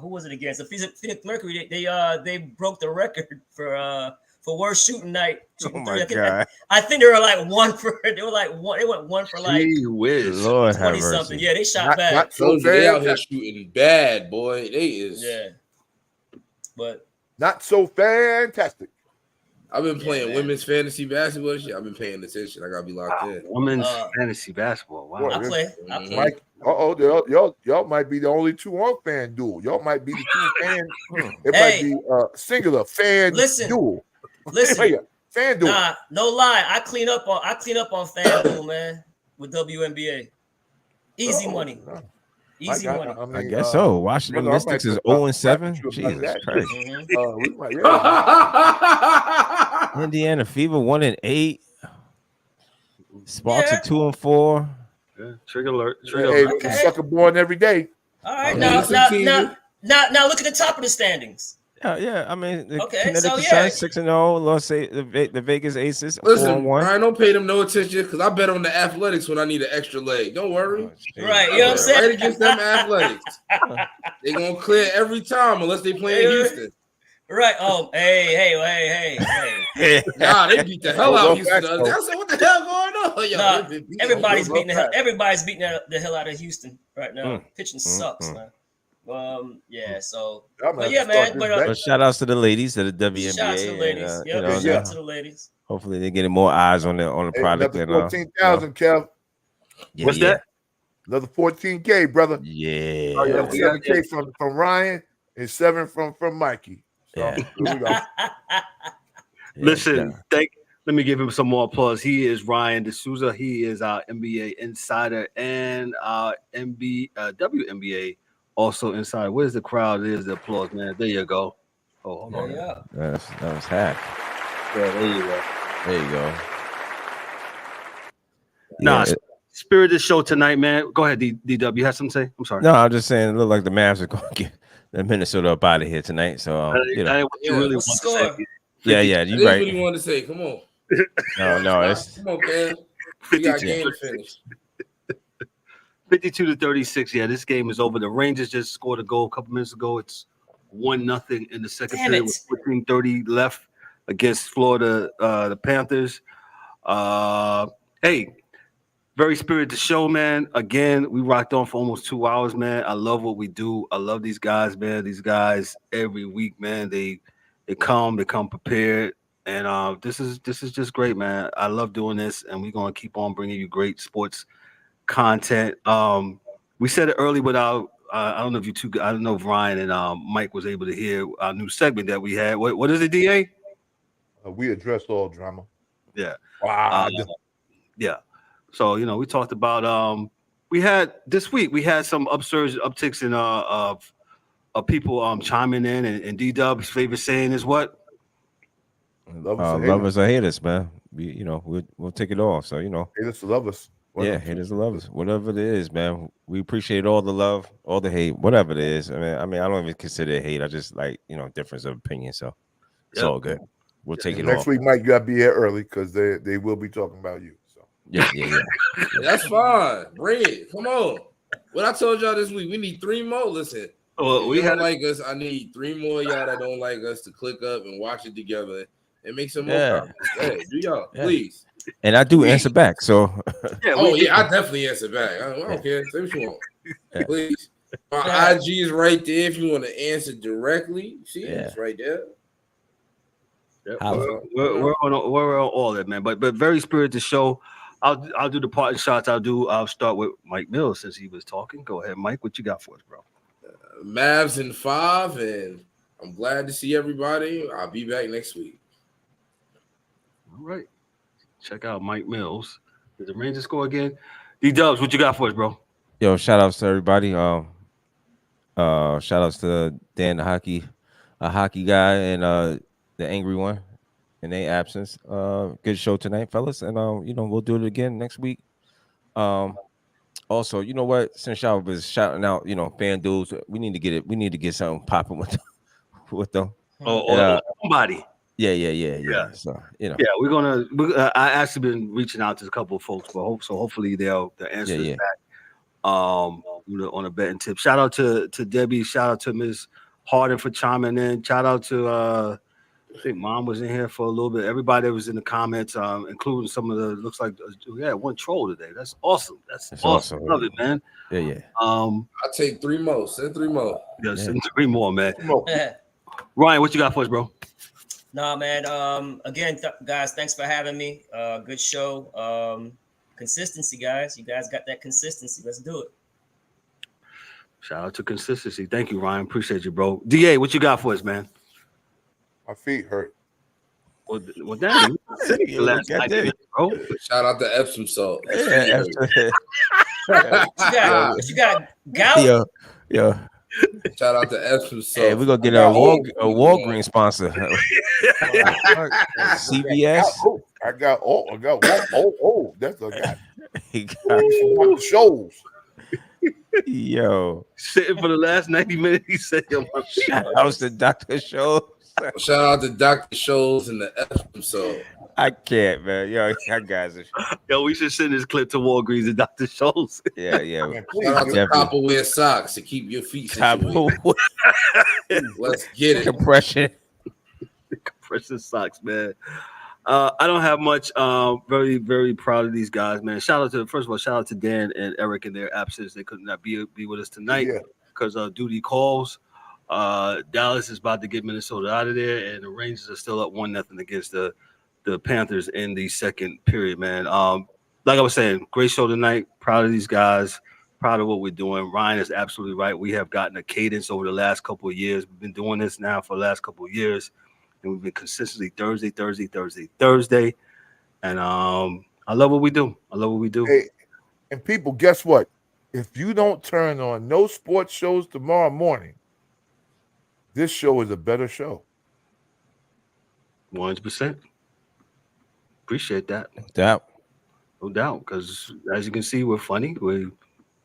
was it against? The Phoenix Mercury. They broke the record for worst shooting night. Shooting God! I think they were like one for. They were like one. They went one for like. Gee whiz. Lord 20 something. Yeah, they shot bad. Not so they out here shooting bad, boy. They is. Yeah, but not so fantastic. I've been playing women's fantasy basketball. I've been paying attention. I gotta be locked in. Women's fantasy basketball. Wow. I play. Mike, y'all might be the only 2 on FanDuel. Y'all might be the 2 fan. It might be singular fan duel. Listen, FanDuel. Nah, no lie. I clean up on FanDuel, man, with WNBA. Easy money. Easy money. I guess so. Washington Mystics is 0-7. Jesus Christ. Indiana Fever 1-8. Sparks are 2-4. Yeah, trigger alert. Hey, sucker born every day. All right, now look at the top of the standings. Yeah. I mean, the Connecticut Suns 6-0. Let's say the Vegas Aces. Listen, 4-1. I don't pay them no attention because I bet on the Athletics when I need an extra leg. Don't worry. Right, you know what I'm saying? Right against them Athletics. They gonna clear every time unless they play in Houston. Right. Oh, hey. Nah, they beat the hell out of Houston. I said, what the hell going on? Nah, everybody's beating the hell out of Houston right now. Pitching sucks, man. So but yeah, man. But shout outs to the ladies of the WNBA. Shout out to the ladies. Shout out to the ladies. Hopefully they're getting more eyes on the product. 14,000, Kev. What's that? Another 14K, brother. Yeah. 7K from Ryan and 7 from Mikey. So here we go. Listen, let me give him some more applause. He is Ryan D'Souza. He is our NBA insider and our WNBA also insider. Where's the crowd? There's the applause, man. There you go. Oh, hold on. Yeah. That was hack. Yeah, there you go. There you go. Nah, spirit of the show tonight, man. Go ahead, DW. You have something to say? I'm sorry. No, I'm just saying it looked like the Mavs are going to get the Minnesota up out of here tonight. So, you really want to say. Yeah, you right. What you want to say? Come on. No, it's come on, man. We got game to finish. 52-36. Yeah, this game is over. The Rangers just scored a goal a couple minutes ago. It's 1-0 in the second period with 14:30 left against Florida, the Panthers. Hey, very spirited show, man. Again, we rocked on for almost 2 hours, man. I love what we do. I love these guys, man. These guys every week, man. They come prepared, and this is just great, man. I love doing this, and we're gonna keep on bringing you great sports content. We said it early without. I don't know if you two. I don't know if Ryan and Mike was able to hear our new segment that we had. What is it, DA? We address all drama. Yeah. Wow. Yeah. So we talked about we had this week we had some upticks in of people chiming in, and D-Dub's favorite saying is what? Lovers or haters, man. We'll take it all. So haters to lovers. Haters to lovers. Whatever it is, man. We appreciate all the love, all the hate, whatever it is. I mean, I don't even consider it hate. I just like difference of opinion. So it's all good. We'll take it next week, Mike. You gotta be here early because they will be talking about you. So yeah. That's fine. Bring it. Come on. What I told y'all this week, we need 3 more. Listen, we don't like us. I need 3 more y'all that don't like us to click up and watch it together and make some more comments. Hey, do y'all please? And I do answer back. So I definitely answer back. I don't care. Say what you want. Please. My IG is right there if you want to answer directly. See, it's right there. We're on all that, man. But very spirited show. I'll do the parting shots. I'll start with Mike Mills since he was talking. Go ahead, Mike. What you got for us, bro? Mavs in 5, and I'm glad to see everybody. I'll be back next week. All right. Check out Mike Mills. Did the Rangers score again? D-Dubs, what you got for us, bro? Yo, shout outs to everybody. Shout outs to Dan, the hockey guy, and the angry one in their absence. Good show tonight, fellas, and we'll do it again next week. Also, you know what? Since y'all was shouting out, fan dudes, we need to get it. We need to get something popping with them. Somebody. Yeah. So Yeah, we're gonna. I actually been reaching out to a couple of folks, but hopefully they'll answer us back. On a betting tip. Shout out to Debbie. Shout out to Ms. Harden for chiming in. Shout out to I think Mom was in here for a little bit. Everybody that was in the comments, including some of the looks like we had one troll today. That's awesome. That's awesome. Love it, man. Yeah. I'll take 3 more. Send 3 more. Yeah, send 3 more, man. Ryan, what you got for us, bro? Nah, man. Again, guys, thanks for having me. Good show. Consistency, guys. You guys got that consistency. Let's do it. Shout out to consistency. Thank you, Ryan. Appreciate you, bro. DA, what you got for us, man? My feet hurt. Well damn, bro. Shout out to Epsom salt. Yeah. You got gout? Yo. Shout out to Epsom salt. Hey, we're gonna get a Walgreens sponsor. CVS. I got that's a guy. He got shows. Yo, sitting for the last 90 minutes. He said, shout out to Dr. Shows. Shout out to Dr. Shows and the Epsom salt. I can't, man. Yo, y'all guys are. Yo, we should send this clip to Walgreens and Dr. Shows. Yeah. Man, shout out to Copperware socks to keep your feet situated. Let's get it. Compression socks, man. I don't have much. Very, very proud of these guys, man. Shout out to Dan and Eric in their absence. They could not be with us tonight because duty calls. Dallas is about to get Minnesota out of there, and the Rangers are still up 1-0 against the Panthers in the second period, man. Like I was saying, great show tonight. Proud of these guys. Proud of what we're doing. Ryan is absolutely right. We have gotten a cadence over the last couple of years. We've been doing this now for the last couple of years. And we've been consistently Thursday. And I love what we do. Hey, and people, guess what? If you don't turn on no sports shows tomorrow morning, this show is a better show. 100%. Appreciate that. No doubt. Because as you can see, we're funny.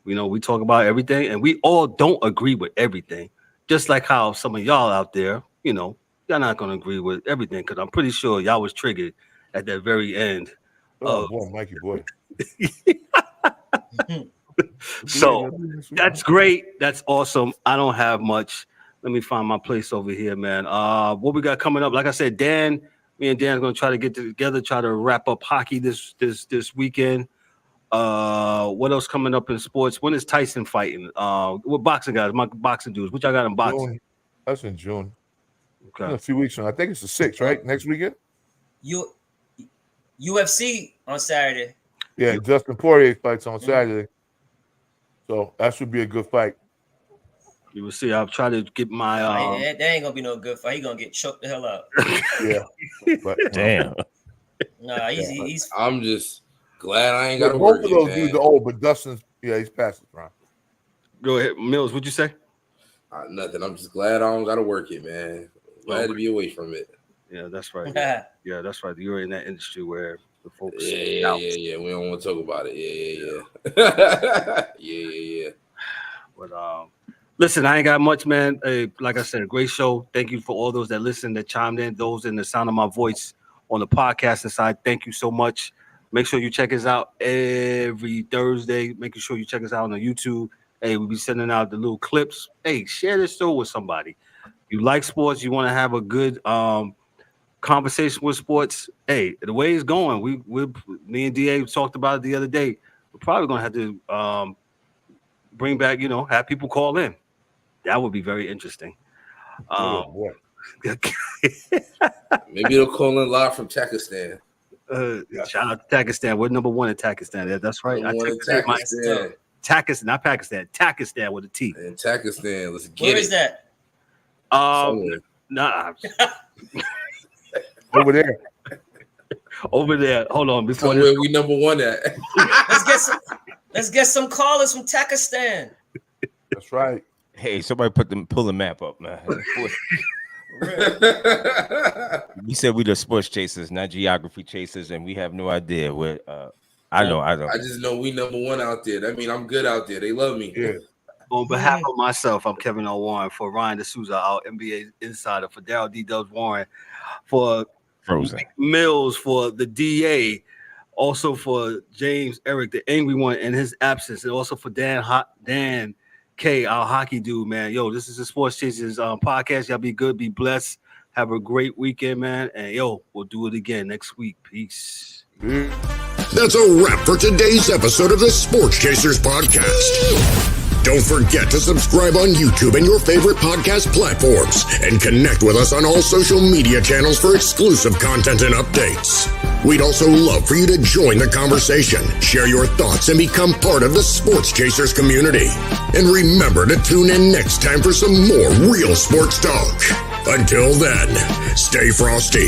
We talk about everything, and we all don't agree with everything. Just like how some of y'all out there, y'all not going to agree with everything, because I'm pretty sure y'all was triggered at that very end. Oh, boy, Mikey, boy. So that's great. That's awesome. I don't have much. Let me find my place over here, man. What we got coming up? Like I said, me and Dan are going to try to get together, try to wrap up hockey this weekend. What else coming up in sports? When is Tyson fighting? What boxing guys? My boxing dudes. What y'all got in boxing? June. That's in June. Okay. In a few weeks from now. I think it's the 6th, right? Next weekend? UFC on Saturday. Yeah, Justin Poirier fights on Saturday. So that should be a good fight. You will see. I'll try to get my. That ain't gonna be no good fight. He's gonna get choked the hell out. Yeah. But, damn. Nah, he's. I'm just glad I ain't got to work. Both of those dudes are old, but Dustin's, he's past his prime. Go ahead, Mills. What'd you say? Nothing. I'm just glad I don't got to work it, man. Glad to be away from it. Yeah, that's right. Yeah, that's right. You're in that industry where the folks. Yeah. We don't want to talk about it. Yeah. But listen, I ain't got much, man. Like I said, a great show. Thank you for all those that listened, that chimed in, those in the sound of my voice on the podcasting side. Thank you so much. Make sure you check us out every Thursday. Making sure you check us out on the YouTube. Hey, we'll be sending out the little clips. Hey, share this show with somebody. You like sports, you want to have a good conversation with sports. Hey, the way it's going, me and DA talked about it the other day. We're probably gonna have to bring back, have people call in. That would be very interesting. Maybe they'll call in live from Pakistan. Shout out to Pakistan. We're number one in Pakistan. That's right. Takistan, not Pakistan, Takistan with a T. And Takistan, let's get Where it. is that? Somewhere. Nah, Over there. over there. Hold on, before Somewhere this, we number one at. Let's get some callers from Takistan. That's right. Hey, somebody pull the map up, man. We said we the sports chasers, not geography chasers, and we have no idea where. I don't. I just know we number one out there. That means I'm good out there. They love me. Yeah. on behalf of myself, I'm Kevin L. Warren. For Ryan D'Souza, our NBA insider. For Daryl D. Dubs Warren. For Frozen Mills. For the DA. Also for James Eric, the angry one, in his absence. And also for Dan K, our hockey dude, man. Yo, this is the Sports Chasers podcast. Y'all be good, be blessed. Have a great weekend, man. And yo, we'll do it again next week. Peace. That's a wrap for today's episode of the Sports Chasers podcast. Don't forget to subscribe on YouTube and your favorite podcast platforms, and connect with us on all social media channels for exclusive content and updates. We'd also love for you to join the conversation, share your thoughts, and become part of the Sports Chasers community. And remember to tune in next time for some more real sports talk. Until then, stay frosty.